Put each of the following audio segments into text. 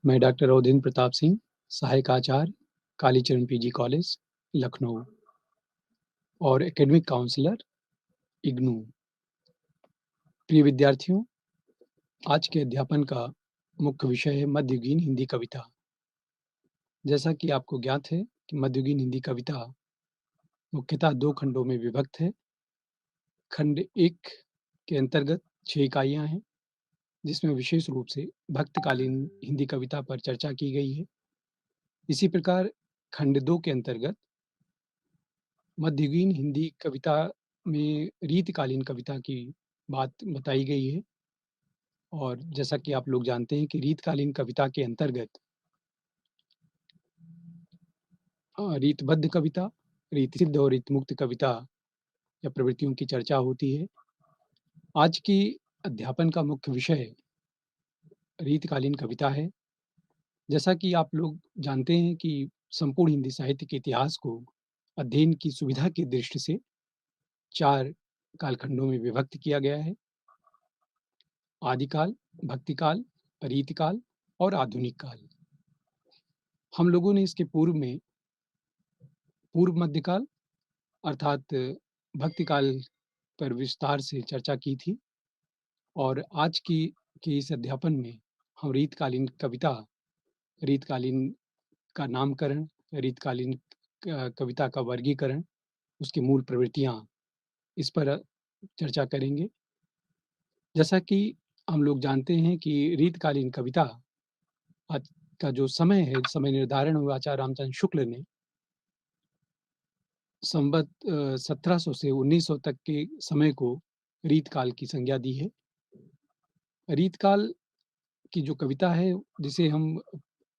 मैं डॉक्टर अवधेंद्र प्रताप सिंह, सहायक आचार्य, Kalicharan PG college, Lucknow और एकेडमिक काउंसलर, इग्नू। प्रिय विद्यार्थियों, आज के अध्यापन का मुख्य विषय है मध्ययुगीन हिंदी कविता। जैसा कि आपको ज्ञात है कि मध्ययुगीन हिंदी कविता मुख्यतः 2 खंडों में विभक्त है। खंड 1 के अंतर्गत 6 इकाइयाँ हैं, जिसमें विशेष रूप से भक्तकालीन हिंदी कविता पर चर्चा की गई है। इसी प्रकार खंड 2 के अंतर्गत मध्ययुगीन हिंदी कविता में रीतकालीन कविता की बात बताई गई है। और जैसा कि आप लोग जानते हैं कि रीतकालीन कविता के अंतर्गत रीतबद्ध कविता, रीतसिद्ध और रीतमुक्त कविता या प्रवृत्तियों की चर्चा होती है। आज की अध्यापन का मुख्य विषय रीतकालीन कविता है। जैसा कि आप लोग जानते हैं कि संपूर्ण हिंदी साहित्य के इतिहास को अध्ययन की सुविधा की दृष्टि से 4 कालखंडों में विभक्त किया गया है। आदिकाल, भक्तिकाल, रीतिकाल और आधुनिक काल। हम लोगों ने इसके पूर्व में पूर्व मध्यकाल अर्थात भक्तिकाल पर विस्तार से चर्चा की थी और आज की के इस अध्यापन में हम रीतकालीन कविता, रीतकालीन का नामकरण, रीतकालीन कविता का वर्गीकरण, उसकी मूल प्रवृत्तियाँ, इस पर चर्चा करेंगे। जैसा कि हम लोग जानते हैं कि रीतकालीन कविता आज का जो समय है, समय निर्धारण हुआ आचार्य रामचंद्र शुक्ल ने संवत 1700 से 1900 तक के समय को रीतकाल की संज्ञा दी है। रीतकाल की जो कविता है, जिसे हम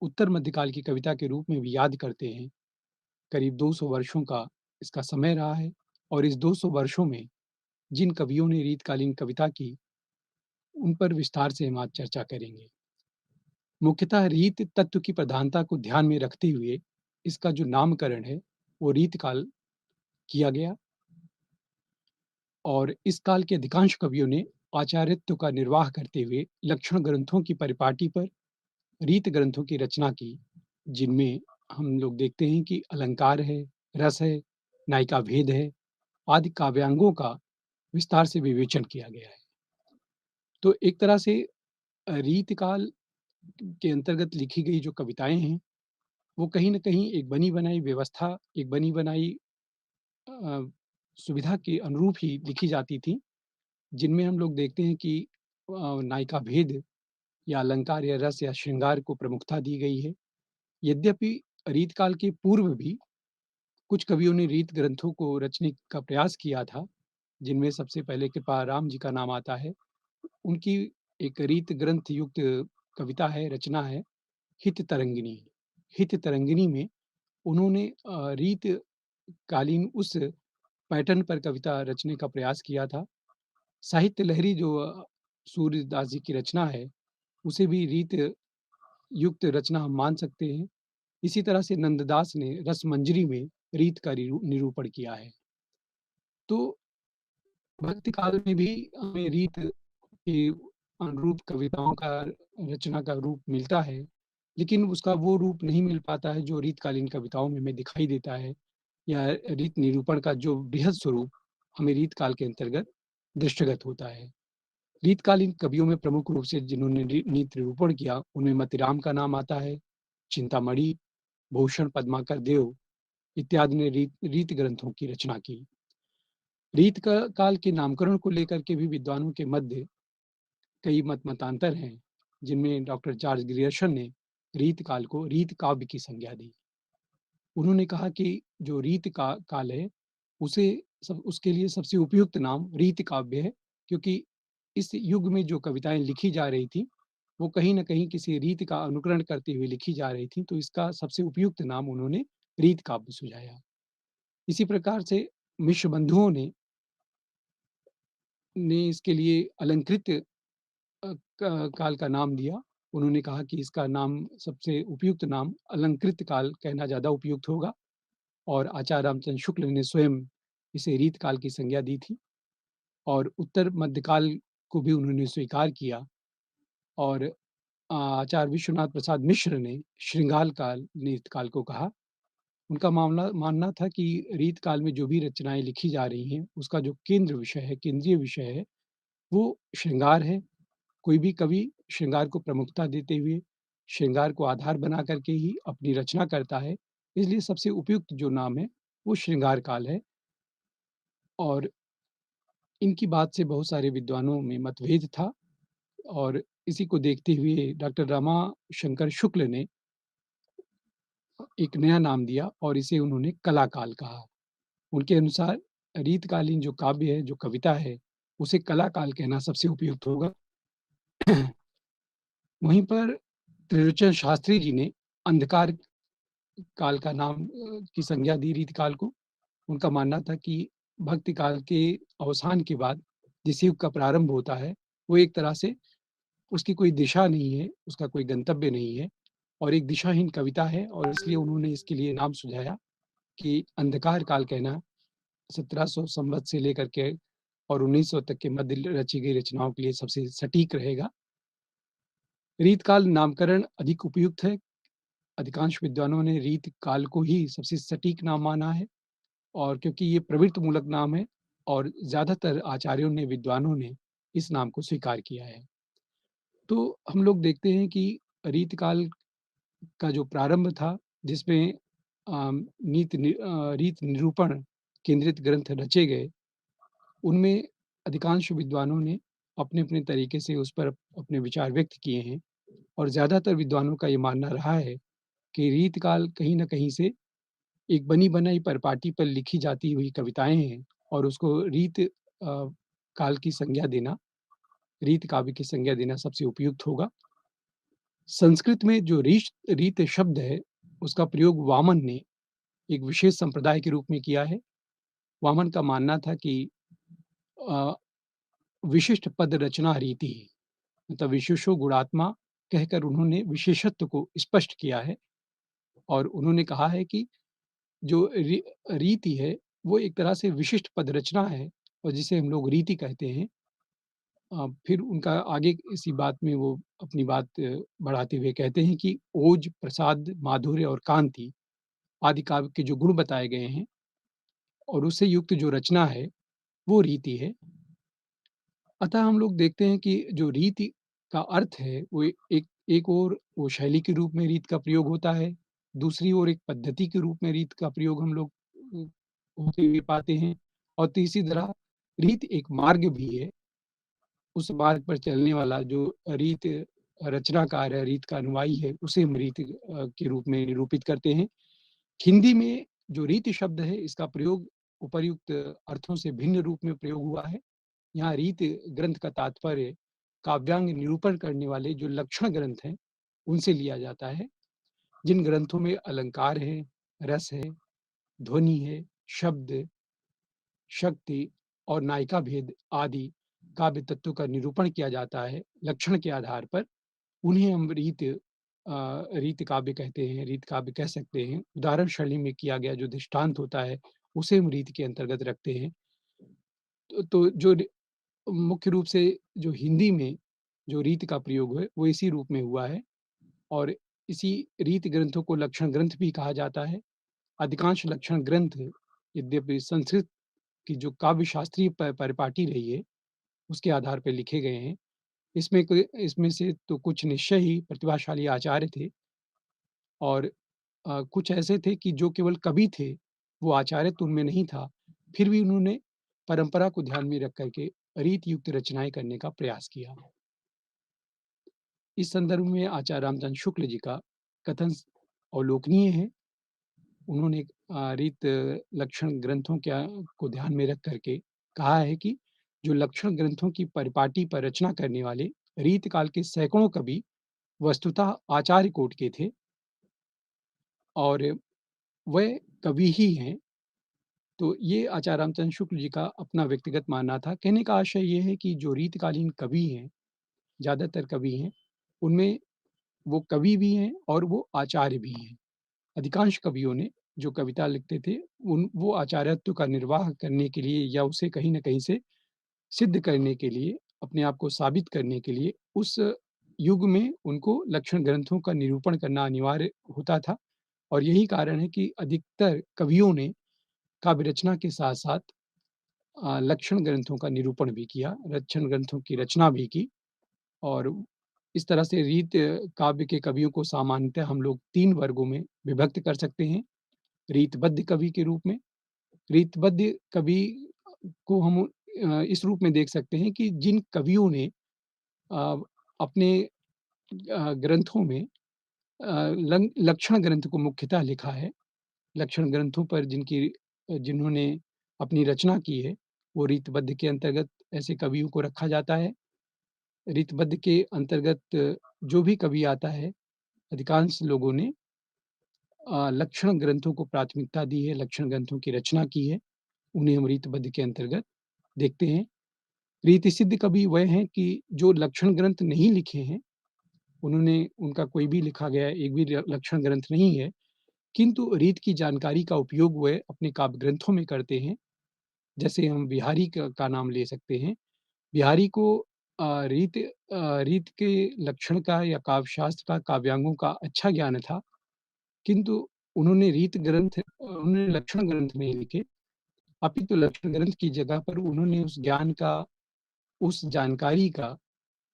उत्तर मध्यकाल की कविता के रूप में भी याद करते हैं, करीब 200 वर्षों का इसका समय रहा है और इस 200 वर्षों में जिन कवियों ने रीतकालीन कविता की, उन पर विस्तार से हम आज चर्चा करेंगे। मुख्यतः रीत तत्व की प्रधानता को ध्यान में रखते हुए इसका जो नामकरण है, वो रीतकाल किया गया और इस काल के अधिकांश कवियों ने आचार्यत्व का निर्वाह करते हुए लक्षण ग्रंथों की परिपाटी पर रीत ग्रंथों की रचना की, जिनमें हम लोग देखते हैं कि अलंकार है, रस है, नायिका भेद है, आदि काव्यांगों का विस्तार से विवेचन किया गया है। तो एक तरह से रीतकाल के अंतर्गत लिखी गई जो कविताएँ हैं, वो कहीं न कहीं एक बनी-बनाई व्यवस्था, एक बनी-बनाई अ, सुविधा के अनुरूप ही लिखी जाती थी, जिनमें हम लोग देखते हैं कि नायिका भेद या अलंकार या रस या श्रृंगार को प्रमुखता दी गई है। यद्यपि रीतकाल के पूर्व भी कुछ कवियों ने रीत ग्रंथों को रचने का प्रयास किया था, जिनमें सबसे पहले कृपाराम जी का नाम आता है। उनकी एक रीत ग्रंथ युक्त कविता है, रचना है, हित तरंगिणी। हित तरंगिणी में उन्होंने रीत कालीन उस पैटर्न पर कविता रचने का प्रयास किया था। साहित्य लहरी जो सूर्यदास जी की रचना है, उसे भी रीत युक्त रचना हम मान सकते हैं। इसी तरह से नंददास ने रसमंजरी में रीत का निरूपण किया है। तो भक्ति काल में भी हमें रीत के अनुरूप कविताओं का रचना का रूप मिलता है, लेकिन उसका वो रूप नहीं मिल पाता है जो रीतकालीन कविताओं में हमें दिखाई देता है या रीत निरूपण का जो बृहद स्वरूप हमें रीतकाल के अंतर्गत दृष्टिगत होता है। रीतकालीन कवियों में प्रमुख रूप से जिन्होंने रीत निरूपण किया, उनमें मतीराम का नाम आता है, चिंतामणि, भूषण पद्माकर देव इत्यादि ने रीत रीत ग्रंथों की रचना की। रीत का काल के नामकरण को लेकर के भी विद्वानों के मध्य कई मतांतर हैं, जिनमें डॉक्टर चार्ल्स ग्रियर्सन ने रीत काल को रीत काव्य की संज्ञा दी। उन्होंने कहा कि जो रीत का काल है, उसे उसके लिए सबसे उपयुक्त नाम रीत काव्य है, क्योंकि इस युग में जो कविताएँ लिखी जा रही थीं, वो कहीं न कहीं किसी रीत का अनुकरण करते हुए लिखी जा रही थीं, तो इसका सबसे उपयुक्त नाम उन्होंने रीत काव्य सुझाया। इसी प्रकार से मिश्र बंधुओं ने इसके लिए अलंकृत काल का नाम दिया। उन्होंने कहा कि इसका नाम सबसे उपयुक्त नाम अलंकृत काल कहना ज़्यादा उपयुक्त होगा और आचार्य रामचंद्र शुक्ल ने स्वयं इसे रीत काल की संज्ञा दी थी और उत्तर मध्यकाल को भी उन्होंने स्वीकार किया और आचार्य विश्वनाथ प्रसाद मिश्र ने श्रृंगार काल, रीत काल को कहा। उनका मामला मानना था कि रीत काल में जो भी रचनाएँ लिखी जा रही हैं, उसका जो केंद्र विषय है, केंद्रीय विषय है, वो श्रृंगार है। कोई भी कवि श्रृंगार को प्रमुखता देते हुए, श्रृंगार को आधार बना कर के ही अपनी रचना करता है। इसलिए सबसे उपयुक्त जो नाम है, वो श्रृंगार काल है और इनकी बात से बहुत सारे विद्वानों में मतभेद था और इसी को देखते हुए डॉक्टर रमाशंकर शुक्ल ने एक नया नाम दिया और इसे उन्होंने कला काल कहा। उनके अनुसार रीतकालीन जो काव्य है, जो कविता है, उसे कला काल कहना सबसे उपयुक्त होगा। वहीं पर त्रिलोचन शास्त्री जी ने अंधकार काल का नाम की संज्ञा दी रीतकाल को। उनका मानना था कि भक्ति काल के अवसान के बाद जिस युग का प्रारंभ होता है, वो एक तरह से उसकी कोई दिशा नहीं है, उसका कोई गंतव्य नहीं है और एक दिशाहीन कविता है और इसलिए उन्होंने इसके लिए नाम सुझाया कि अंधकार काल कहना 1700 संवत से लेकर के और 1900 तक के मध्य रची गई रचनाओं के लिए सबसे सटीक रहेगा। रीतकाल नामकरण अधिक उपयुक्त है। अधिकांश विद्वानों ने रीतकाल को ही सबसे सटीक नाम माना है और क्योंकि ये प्रवृत्त मूलक नाम है और ज़्यादातर आचार्यों ने, विद्वानों ने इस नाम को स्वीकार किया है। तो हम लोग देखते हैं कि रीतकाल का जो प्रारंभ था, जिसमें रीत निरूपण केंद्रित ग्रंथ रचे गए, उनमें अधिकांश विद्वानों ने अपने-अपने तरीके से उस पर अपने विचार व्यक्त किए हैं और ज़्यादातर विद्वानों का ये मानना रहा है कि रीतकाल कहीं न कहीं से एक बनी-बनाई परिपाटी पर लिखी जाती हुई कविताएँ हैं और उसको काल की संज्ञा देना, रीत काव्य की संज्ञा देना सबसे उपयुक्त होगा। संस्कृत में जो रीत शब्द है, उसका प्रयोग वामन ने एक विशेष संप्रदाय के रूप में किया है। वामन का मानना था कि अ, विशिष्ट पद रचना रीति है, मतलब विशेषो गुणात्मा कहकर उन्होंने विशेषत्व को स्पष्ट किया है और उन्होंने कहा है कि जो रीति है, वो एक तरह से विशिष्ट पद रचना है और जिसे हम लोग रीति कहते हैं। फिर उनका आगे इसी बात में वो अपनी बात बढ़ाते हुए कहते हैं कि ओज, प्रसाद, माधुर्य और कांति आदि काव्य के जो गुण बताए गए हैं और उससे युक्त जो रचना है, वो रीति है। अतः हम लोग देखते हैं कि जो रीति का अर्थ है, वो एक ओर वो शैली के रूप में रीत का प्रयोग होता है, दूसरी ओर एक पद्धति के रूप में रीत का प्रयोग हम लोग होते हुए पाते हैं और तीसरी तरह रीत एक मार्ग भी है। उस मार्ग पर चलने वाला जो रीत रचनाकार है, रीत का अनुयायी है, उसे हम रीत के रूप में निरूपित करते हैं। हिंदी में जो रीति शब्द है, इसका प्रयोग उपर्युक्त अर्थों से भिन्न रूप में प्रयोग हुआ है। यहाँ रीत ग्रंथ का तात्पर्य काव्यांग निरूपण करने वाले जो लक्षण ग्रंथ हैं, उनसे लिया जाता है। जिन ग्रंथों में अलंकार है, रस है, ध्वनि है, शब्द, शक्ति और नायिका भेद आदि काव्य तत्वों का निरूपण किया जाता है, लक्षण के आधार पर, उन्हें हम रीत काव्य कहते हैं, रीत काव्य कह सकते हैं। उदाहरण शैली में किया गया जो दृष्टांत होता है, उसे हम रीत के अंतर्गत रखते हैं। तो जो मुख्य रूप से जो हिंदी में जो रीत का प्रयोग है, वो इसी रूप में हुआ है और इसी रीत ग्रंथों को लक्षण ग्रंथ भी कहा जाता है। अधिकांश लक्षण ग्रंथ यद्यपि संस्कृत की जो काव्य शास्त्रीय परिपाटी रही है, उसके आधार पे लिखे गए हैं। इसमें से तो कुछ निश्चय ही प्रतिभाशाली आचार्य थे और कुछ ऐसे थे कि जो केवल कवि थे, वो आचार्य तो उनमें नहीं था, फिर भी उन्होंने परंपरा को ध्यान में रख कर के रीत युक्त रचनाएँ करने का प्रयास किया। इस संदर्भ में आचार्य रामचंद्र शुक्ल जी का कथन अवलोकनीय है। उन्होंने रीत लक्षण ग्रंथों को ध्यान में रख कर के कहा है कि जो लक्षण ग्रंथों की परिपाटी पर रचना करने वाले रीत काल के सैकड़ों कवि वस्तुतः आचार्य कोटि के थे और वह कवि ही हैं। तो ये आचार्य रामचंद्र शुक्ल जी का अपना व्यक्तिगत मानना था। कहने का आशय ये है कि जो रीतकालीन कवि हैं, ज़्यादातर कवि हैं, उनमें वो कवि भी हैं और वो आचार्य भी हैं। अधिकांश कवियों ने जो कविता लिखते थे, वो आचार्यत्व का निर्वाह करने के लिए या उसे कहीं न कहीं से सिद्ध करने के लिए, अपने आप को साबित करने के लिए उस युग में उनको लक्षण ग्रंथों का निरूपण करना अनिवार्य होता था और यही कारण है कि अधिकतर कवियों ने काव्य रचना के साथ-साथ लक्षण ग्रंथों का निरूपण भी किया, लक्षण ग्रंथों की रचना भी की और इस तरह से रीत काव्य के कवियों को सामान्यतः हम लोग 3 वर्गों में विभक्त कर सकते हैं। रीतबद्ध कवि के रूप में, रीतबद्ध कवि को हम इस रूप में देख सकते हैं कि जिन कवियों ने अ, अपने ग्रंथों में लंग लक्षण ग्रंथ को मुख्यतः लिखा है। लक्षण ग्रंथों पर जिन्होंने अपनी रचना की है, वो रीतबद्ध के अंतर्गत ऐसे कवियों को रखा जाता है। रीतबद्ध के अंतर्गत जो भी कवि आता है, अधिकांश लोगों ने लक्षण ग्रंथों को प्राथमिकता दी है, लक्षण ग्रंथों की रचना की है। उन्हें हम रीतबद्ध के अंतर्गत देखते हैं। रीतिसिद्ध कवि वह हैं कि जो लक्षण ग्रंथ नहीं लिखे हैं, उनका कोई भी लिखा गया एक भी ल लक्षण ग्रंथ नहीं है, किंतु रीत की जानकारी का उपयोग वह अपने काव्य ग्रंथों में करते हैं। जैसे हम बिहारी का नाम ले सकते हैं। बिहारी को रीत के लक्षण का या काव्यशास्त्र का, काव्यांगों का अच्छा ज्ञान था, किंतु उन्होंने लक्षण ग्रंथ नहीं लिखे, अपितु लक्षण ग्रंथ की जगह पर उन्होंने उस ज्ञान का, उस जानकारी का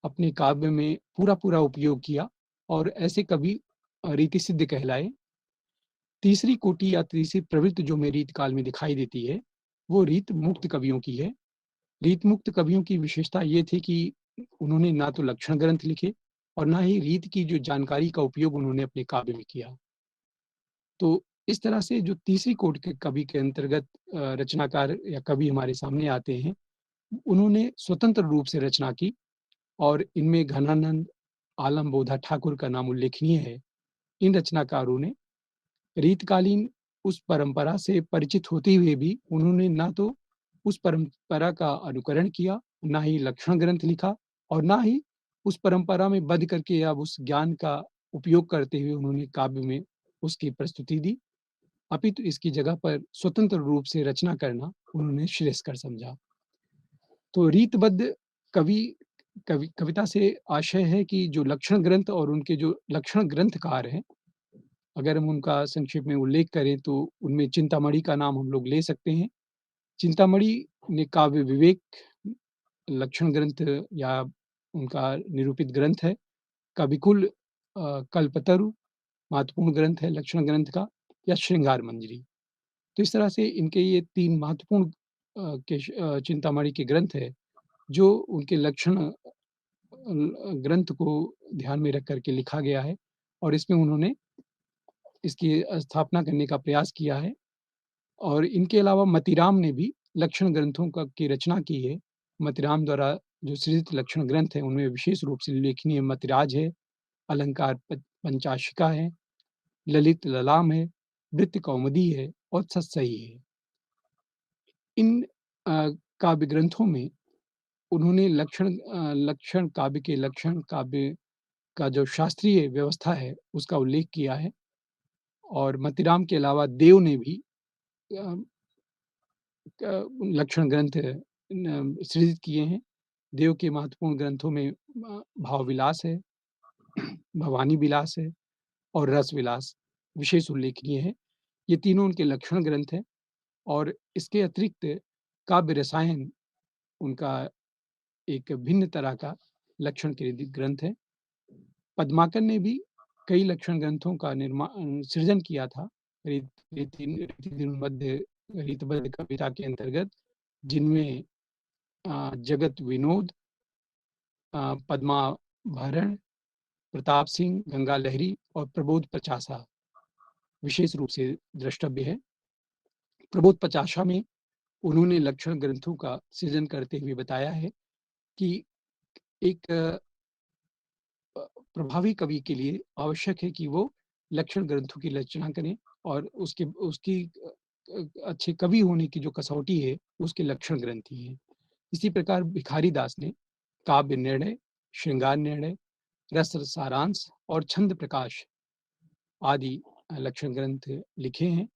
अपने काव्य में पूरा-पूरा उपयोग किया और ऐसे कवि रीतिसिद्ध कहलाए। तीसरी कोटि या तीसरी प्रवृत्ति जो हमें रीत काल में दिखाई देती है, वो रीत मुक्त कवियों की है। रीत मुक्त कवियों की विशेषता ये थी कि उन्होंने ना तो लक्षण ग्रंथ लिखे और ना ही रीत की जो जानकारी का उपयोग उन्होंने अपने काव्य में किया। तो इस तरह से जो तीसरी कोटि के कवि के अंतर्गत रचनाकार या कवि हमारे सामने आते हैं, उन्होंने स्वतंत्र रूप से रचना की और इनमें घनानंद, आलम बोधा ठाकुर का नाम उल्लेखनीय है। इन रचनाकारों ने रीतकालीन उस परंपरा से परिचित होते हुए भी उन्होंने ना तो उस परंपरा का अनुकरण किया, ना ही लक्षण ग्रंथ लिखा और ना ही उस परंपरा में बंध करके या उस ज्ञान का उपयोग करते हुए उन्होंने काव्य में उसकी प्रस्तुति दी। अपितु इसकी जगह पर स्वतंत्र रूप से रचना करना उन्होंने श्रेयस्कर समझा। तो रीतबद्ध कवि कविता से आशय है कि जो लक्षण ग्रंथ और उनके जो लक्षण ग्रंथकार हैं, अगर हम उनका संक्षेप में उल्लेख करें तो उनमें चिंतामणि का नाम हम लोग ले सकते हैं। चिंतामणि ने काव्य विवेक लक्षण ग्रंथ या उनका निरूपित ग्रंथ है। कविकुल कल्पतरु महत्वपूर्ण ग्रंथ है लक्षण ग्रंथ का या श्रृंगार मंजरी। तो इस तरह से इनके ये 3 महत्वपूर्ण चिंतामणि के ग्रंथ हैं, जो उनके लक्षण ग्रंथ को ध्यान में रख कर के लिखा गया है और इसमें उन्होंने इसकी स्थापना करने का प्रयास किया है और इनके अलावा मतीराम ने भी लक्षण ग्रंथों की रचना की है। मतीराम द्वारा जो सृजित लक्षण ग्रंथ हैं, उनमें विशेष रूप से उल्लेखनीय मतिराज है, अलंकार पंचाशिका है, ललित ललाम है, वृत्त कौमुदी है और सतसई है। इन काव्य ग्रंथों में उन्होंने लक्षण काव्य के लक्षण काव्य का जो शास्त्रीय व्यवस्था है, उसका उल्लेख किया है और मतीराम के अलावा देव ने भी अ लक्षण ग्रंथ सृजित किए हैं। देव के महत्वपूर्ण ग्रंथों में भाव विलास है, भवानी विलास है और रस विलास विशेष उल्लेखनीय है। ये तीनों उनके लक्षण ग्रंथ हैं और इसके अतिरिक्त काव्य रसायन उनका एक भिन्न तरह का लक्षण केंद्रित ग्रंथ है। पद्माकर ने भी कई लक्षण ग्रंथों का सृजन किया था। रीत रीतिबद्ध रीतबद्ध कविता के अंतर्गत जिनमें जगत विनोद, पद्माभरण, प्रताप सिंह, गंगा लहरी और प्रबोध पचासा विशेष रूप से द्रष्टव्य है। प्रबोध पचासा में उन्होंने लक्षण ग्रंथों का सृजन करते हुए बताया है कि एक प्रभावी कवि के लिए आवश्यक है कि वो लक्षण ग्रंथों की रचना करें और उसकी उसकी अच्छे कवि होने की जो कसौटी है, उसके लक्षण ग्रंथ ही हैं। इसी प्रकार भिखारी दास ने काव्य निर्णय, श्रृंगार निर्णय, रस सारांश और छंद प्रकाश आदि लक्षण ग्रंथ लिखे हैं।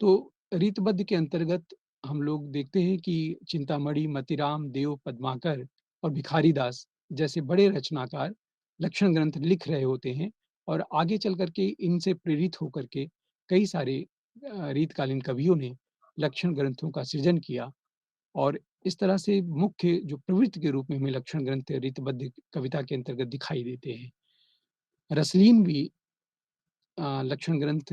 तो रीतबद्ध के अंतर्गत हम लोग देखते हैं कि चिंतामणि, मतीराम, देव, पद्माकर और भिखारी दास जैसे बड़े रचनाकार लक्षण ग्रंथ लिख रहे होते हैं और आगे चल कर के इनसे प्रेरित होकर के कई सारे रीतकालीन कवियों ने लक्षण ग्रंथों का सृजन किया और इस तरह से मुख्य जो प्रवृत्ति के रूप में हमें लक्षण ग्रंथ रीतबद्ध कविता के अंतर्गत दिखाई देते हैं। रसलीन भी लक्षण ग्रंथ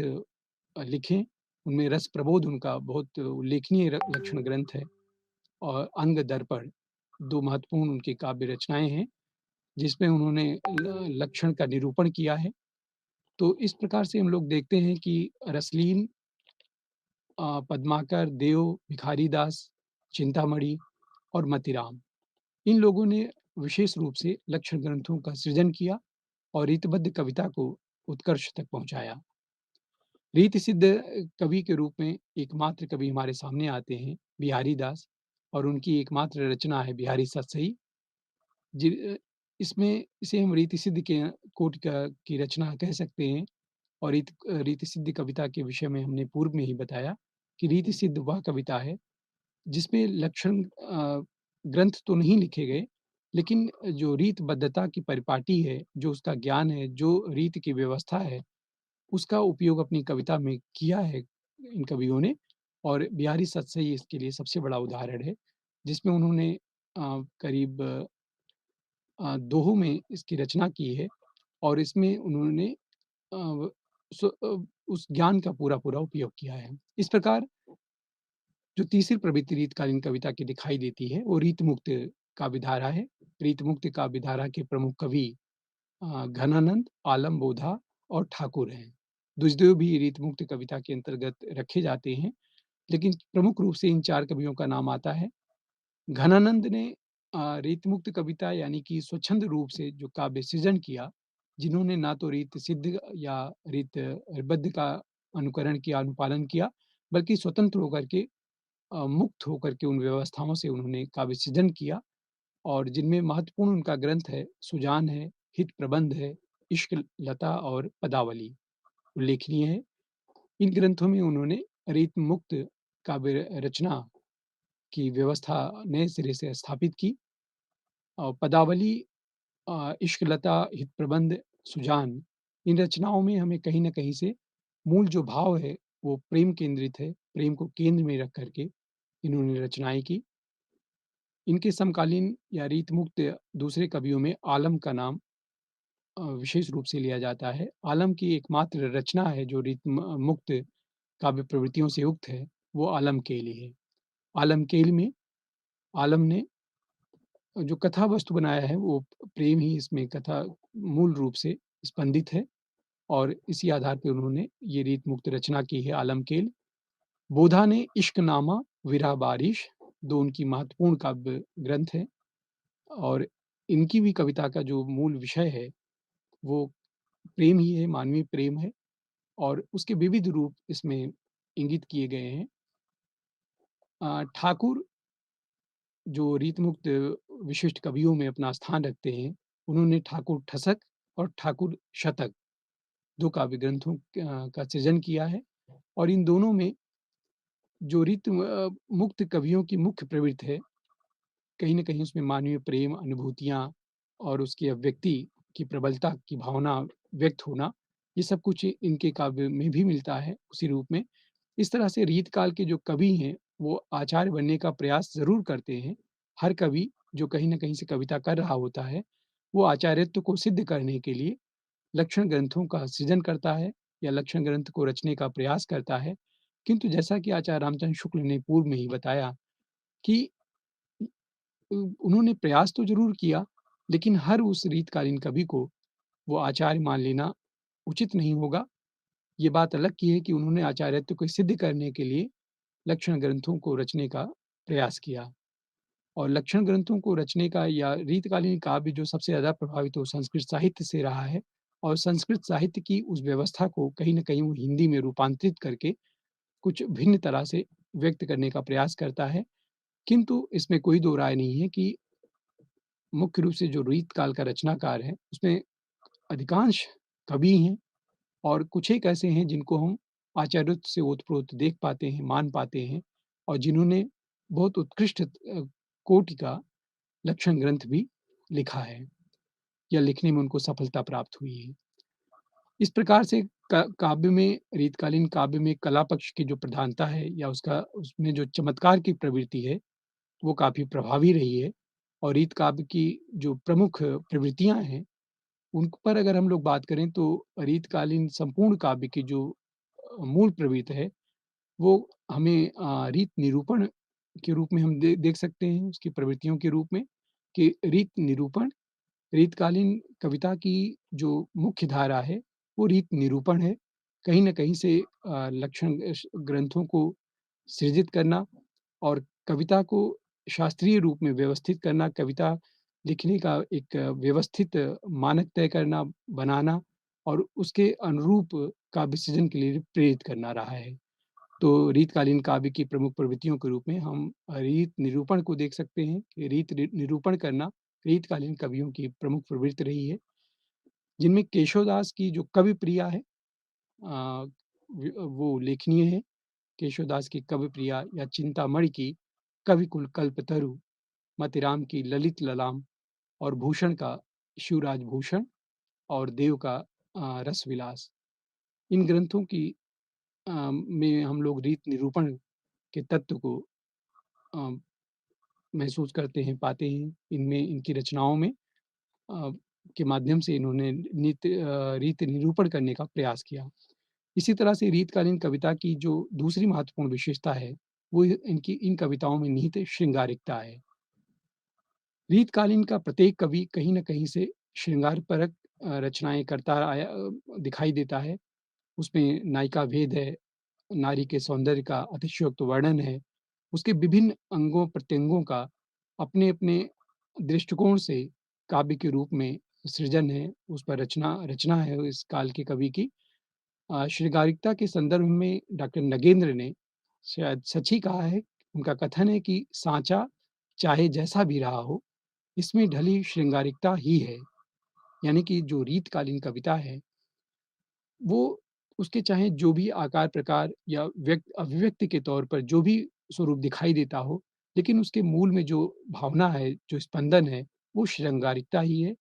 लिखे, उनमें रस प्रबोध उनका बहुत उल्लेखनीय लक्षण ग्रंथ है और अंग दर्पण 2 महत्वपूर्ण उनकी काव्य रचनाएँ हैं, जिसमें उन्होंने लक्षण का निरूपण किया है। तो इस प्रकार से हम लोग देखते हैं कि रसलीन, पद्माकर, देव, भिखारीदास, चिंतामणि और मतीराम, इन लोगों ने विशेष रूप से लक्षण ग्रंथों का सृजन किया और रीतबद्ध कविता को उत्कर्ष तक पहुँचाया। रीति सिद्ध कवि के रूप में एकमात्र कवि हमारे सामने आते हैं बिहारी दास और उनकी एकमात्र रचना है बिहारी सतसई। जि इसमें इसे हम रीति सिद्ध के कोटि का की रचना कह सकते हैं और रीति सिद्ध कविता के विषय में हमने पूर्व में ही बताया कि रीति सिद्ध वह कविता है जिसमें लक्षण ग्रंथ तो नहीं लिखे गए, लेकिन जो रीतबद्धता की परिपाटी है, जो उसका ज्ञान है, जो रीत की व्यवस्था है, उसका उपयोग अपनी कविता में किया है इन कवियों ने और बिहारी सतसई इसके लिए सबसे बड़ा उदाहरण है, जिसमें उन्होंने करीब दोहों में इसकी रचना की है और इसमें उन्होंने अ, उस ज्ञान का पूरा-पूरा उपयोग किया है। इस प्रकार जो तीसरी प्रवृत्ति रीतकालीन कविता की दिखाई देती है, वो रीतमुक्त काव्यधारा है। रीतमुक्त काव्यधारा के प्रमुख कवि घनानंद, आलम बोधा और ठाकुर हैं। दुजदेव भी रीतमुक्त कविता के अंतर्गत रखे जाते हैं, लेकिन प्रमुख रूप से इन 4 कवियों का नाम आता है। घनानंद ने रीतमुक्त कविता यानी कि स्वच्छंद रूप से जो काव्य सृजन किया, जिन्होंने ना तो रीत सिद्ध या रीतबद्ध का अनुकरण किया, अनुपालन किया, बल्कि स्वतंत्र होकर के मुक्त होकर के उन व्यवस्थाओं से उन्होंने काव्य सृजन किया और जिनमें महत्वपूर्ण उनका ग्रंथ है, सुजान है, हित प्रबंध है, इश्क लता और पदावली उल्लेखनीय है। इन ग्रंथों में उन्होंने रीत मुक्त काव्य रचना की व्यवस्था नए सिरे से स्थापित की और पदावली, इश्कलता, हित प्रबंध, सुजान, इन रचनाओं में हमें कहीं न कहीं से मूल जो भाव है, वो प्रेम केंद्रित है। प्रेम को केंद्र में रख कर के इन्होंने रचनाएँ की। इनके समकालीन या रीतमुक्त दूसरे कवियों में आलम का नाम विशेष रूप से लिया जाता है। आलम की एकमात्र रचना है जो मुक्त काव्य प्रवृत्तियों से युक्त है, वो आलम केली है। आलम केल में आलम ने जो कथा वस्तु बनाया है वो प्रेम ही इसमें कथा मूल रूप से स्पंदित है और इसी आधार पे उन्होंने ये रीत मुक्त रचना की है आलमकेल। बोधा ने इश्कनामा, विरह बारिश 2 उनकी महत्वपूर्ण काव्य ग्रंथ हैं और इनकी भी कविता का जो मूल विषय है वो प्रेम ही है, मानवीय प्रेम है और उसके विविध रूप इसमें इंगित किए गए हैं। ठाकुर जो रीतमुक्त विशिष्ट कवियों में अपना स्थान रखते हैं, उन्होंने ठाकुर ठसक और ठाकुर शतक 2 काव्य ग्रंथों का सृजन किया है और इन दोनों में जो मुक्त कवियों की मुख्य प्रवृत्ति है, कहीं न कहीं उसमें मानवीय प्रेम, अनुभूतियाँ और उसकी अभिव्यक्ति की प्रबलता की भावना व्यक्त होना, ये सब कुछ इनके काव्य में भी मिलता है उसी रूप में। इस तरह से रीत काल के जो कवि हैं, वो आचार्य बनने का प्रयास ज़रूर करते हैं। हर कवि जो कहीं न कहीं से कविता कर रहा होता है, वो आचार्यत्व को सिद्ध करने के लिए लक्षण ग्रंथों का सृजन करता है या लक्षण ग्रंथ को रचने का प्रयास करता है। किंतु जैसा कि आचार्य रामचंद्र शुक्ल ने पूर्व में ही बताया कि उन्होंने प्रयास तो ज़रूर किया, लेकिन हर उस रीतकालीन कवि को वो आचार्य मान लेना उचित नहीं होगा। ये बात अलग की है कि उन्होंने आचार्यत्व को सिद्ध करने के लिए लक्षण ग्रंथों को रचने का प्रयास किया और लक्षण ग्रंथों को रचने का या रीतकालीन काव्य जो सबसे ज़्यादा प्रभावित हो संस्कृत साहित्य से रहा है और संस्कृत साहित्य की उस व्यवस्था को कहीं न कहीं वो हिंदी में रूपांतरित करके कुछ भिन्न तरह से व्यक्त करने का प्रयास करता है। किंतु इसमें कोई दो राय नहीं है कि मुख्य रूप से जो रीत काल का रचनाकार है, उसमें अधिकांश कवि हैं और कुछ एक ऐसे हैं जिनको हम आचार्योक्त से ओत-प्रोत देख पाते हैं, मान पाते हैं और जिन्होंने बहुत उत्कृष्ट कोटि का लक्षण ग्रंथ भी लिखा है। या लिखने में उनको सफलता प्राप्त हुई है। इस प्रकार से काव्य में रीतकालीन काव्य में कला पक्ष की जो प्रधानता है या उसका उसमें जो चमत्कार की प्रवृत्ति है, वो काफ़ी प्रभावी रही है और रीत काव्य की जो प्रमुख प्रवृत्तियाँ हैं, उन पर अगर हम लोग बात करें तो रीतकालीन संपूर्ण काव्य की जो मूल प्रवृत्ति है, वो हमें रीत निरूपण के रूप में हम देख सकते हैं, उसकी प्रवृत्तियों के रूप में कि रीत निरूपण रीतकालीन कविता की जो मुख्य धारा है, वो रीत निरूपण है। कहीं न कहीं से लक्षण ग्रंथों को सृजित करना और कविता को शास्त्रीय रूप में व्यवस्थित करना, कविता लिखने का एक व्यवस्थित मानक तय करना, बनाना और उसके अनुरूप काव्य सृजन के लिए प्रेरित करना रहा है। तो रीतकालीन काव्य की प्रमुख प्रवृत्तियों के रूप में हम रीत निरूपण को देख सकते हैं कि रीत निरूपण करना रीतकालीन कवियों की प्रमुख प्रवृत्ति रही है, जिनमें केशवदास की जो कवि प्रिया है अ, वो उल्लेखनीय है। केशवदास की कवि प्रिया या चिंतामणि की कविकुल कल्पतरु, मतिराम की ललित ललाम और भूषण का शिवराज भूषण और देव का रसविलास। इन ग्रंथों की में हम लोग रीत निरूपण के तत्व को अ, महसूस करते हैं, पाते हैं। इनमें इनकी रचनाओं में अ, के माध्यम से इन्होंने रीत निरूपण करने का प्रयास किया। इसी तरह से रीतकालीन कविता की जो दूसरी महत्वपूर्ण विशेषता है, वो इनकी इन कविताओं में निहित श्रृंगारिकता है। रीतकालीन का प्रत्येक कवि कहीं न कहीं से श्रृंगारपरक रचनाएँ करता आया दिखाई देता है। उसमें नायिका भेद है, नारी के सौंदर्य का अतिशयोक्त वर्णन है, उसके विभिन्न अंगों-प्रत्यंगों का अपने-अपने दृष्टिकोण से काव्य के रूप में सृजन है, उस पर रचना रचना है इस काल के कवि की। शृंगारिकता के संदर्भ में डॉक्टर नगेंद्र ने शायद सच ही कहा है, उनका कथन है कि साँचा चाहे जैसा भी रहा हो, इसमें ढली शृंगारिकता ही है। यानी कि जो रीतकालीन कविता है वो उसके चाहे जो भी आकार प्रकार या अभिव्यक्ति के तौर पर जो भी स्वरूप दिखाई देता हो, लेकिन उसके मूल में जो भावना है, जो स्पंदन है, वो श्रृंगारिकता ही है।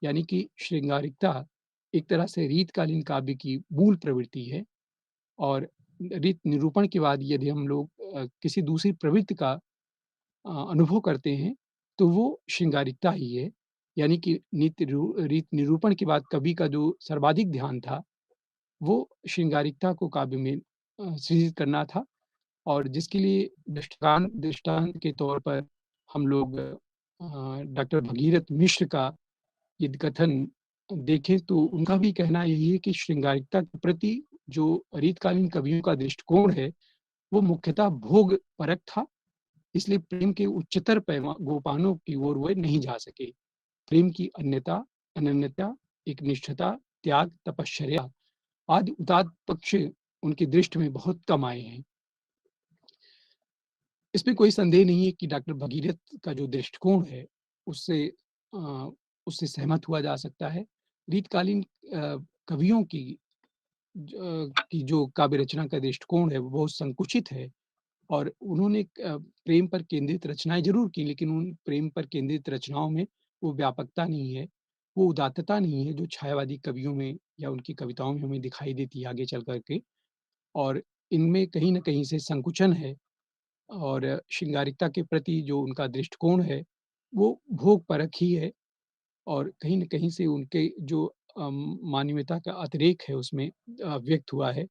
यानी कि श्रृंगारिकता एक तरह से रीतकालीन काव्य की मूल प्रवृत्ति है और रीत निरूपण के बाद यदि हम लोग किसी दूसरी प्रवृत्ति का अनुभव करते हैं, तो वो श्रृंगारिकता ही है। यानी कि रीत निरूपण के बाद कवि का जो सर्वाधिक ध्यान था वो श्रृंगारिकता को काव्य में सृजित करना था और जिसके लिए दृष्टांत के तौर पर हम लोग डॉक्टर भगीरथ मिश्र का यदि कथन देखें तो उनका भी कहना यही है कि श्रृंगारिकता के प्रति जो रीतकालीन कवियों का दृष्टिकोण है, वो मुख्यतः भोग परक था, इसलिए प्रेम के उच्चतर गोपानों की ओर वे नहीं जा सके। प्रेम की अनन्यता, एक निष्ठता, त्याग, तपश्चर्या आदि उदात्त पक्ष उनकी दृष्टि में बहुत कम आए हैं। इसमें कोई संदेह नहीं है कि डॉक्टर भगीरथ का जो दृष्टिकोण है, उससे अ, उससे सहमत हुआ जा सकता है। रीतकालीन कवियों की जो काव्य रचना का दृष्टिकोण है, वो बहुत संकुचित है और उन्होंने प्रेम पर केंद्रित रचनाएँ ज़रूर की, लेकिन उन प्रेम पर केंद्रित रचनाओं में वो व्यापकता नहीं है, वो उदात्तता नहीं है, जो छायावादी कवियों में या उनकी कविताओं में हमें दिखाई देती है आगे चल कर के। और इनमें कहीं न कहीं से संकुचन है और श्रृंगारिकता के प्रति जो उनका दृष्टिकोण है, वो भोगपरक ही है और कहीं न कहीं से उनके जो मानवीयता का अतिरेक है उसमें व्यक्त हुआ है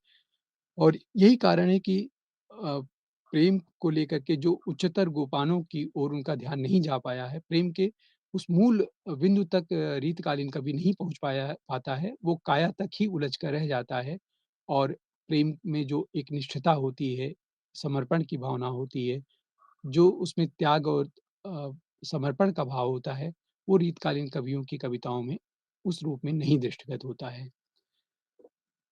और यही कारण है कि प्रेम को लेकर के जो उच्चतर गोपानों की ओर उनका ध्यान नहीं जा पाया है, प्रेम के उस मूल बिंदु तक रीतकालीन कभी नहीं पहुँच पाता है, वो काया तक ही उलझ कर रह जाता है और प्रेम में जो एक निष्ठता होती है, समर्पण की भावना होती है, जो उसमें त्याग और अ, समर्पण का भाव होता है, वो रीतकालीन कवियों की कविताओं में उस रूप में नहीं दृष्टिगत होता है।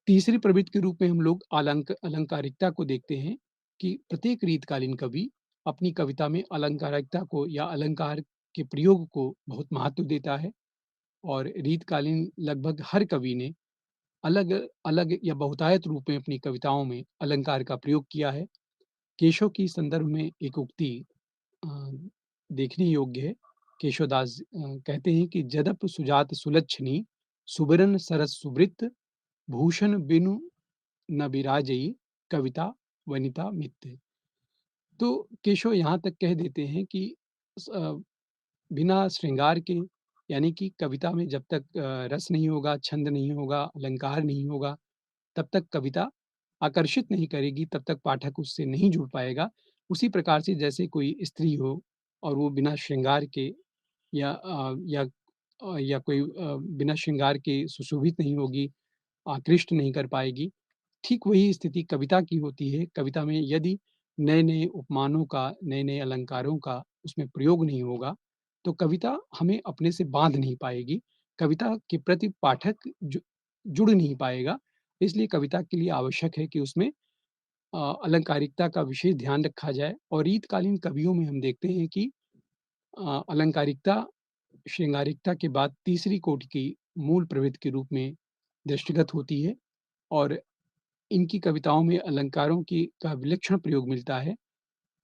तीसरी प्रवृत्ति के रूप में हम लोग अलंकारिकता को देखते हैं कि प्रत्येक रीतकालीन कवि अपनी कविता में अलंकारिकता को या अलंकार के प्रयोग को बहुत महत्व देता है और रीतकालीन लगभग हर कवि ने अलग-अलग या बहुतायत रूप में अपनी कविताओं में अलंकार का प्रयोग किया है। केशव की संदर्भ में एक उक्ति अ, देखने योग्य है केशवदास कहते हैं कि "जदप सुजात सुलक्षणी, सुबरन सरस सुब्रित, भूषण बिनु न बिराजई, कविता वनिता मित्त"। तो केशव यहाँ तक कह देते हैं कि बिना श्रृंगार के, यानी कि कविता में जब तक रस नहीं होगा, छंद नहीं होगा, अलंकार नहीं होगा, तब तक कविता आकर्षित नहीं करेगी, तब तक पाठक उससे नहीं जुड़ पाएगा। उसी प्रकार से जैसे कोई स्त्री हो और वो बिना श्रृंगार के या कोई बिना श्रृंगार के सुशोभित नहीं होगी, आकृष्ट नहीं कर पाएगी, ठीक वही स्थिति कविता की होती है। कविता में यदि नए-नए उपमानों का, नए-नए अलंकारों का उसमें प्रयोग नहीं होगा, तो कविता हमें अपने से बाँध नहीं पाएगी। कविता के प्रति पाठक जुड़ नहीं पाएगा। इसलिए कविता के लिए आवश्यक है कि उसमें अलंकारिकता का विशेष ध्यान रखा जाए और रीतकालीन कवियों में हम देखते हैं कि अलंकारिकता, श्रृंगारिकता के बाद तीसरी कोटि की मूल प्रवृत्ति के रूप में दृष्टिगत होती है और इनकी कविताओं में अलंकारों की का विलक्षण प्रयोग मिलता है।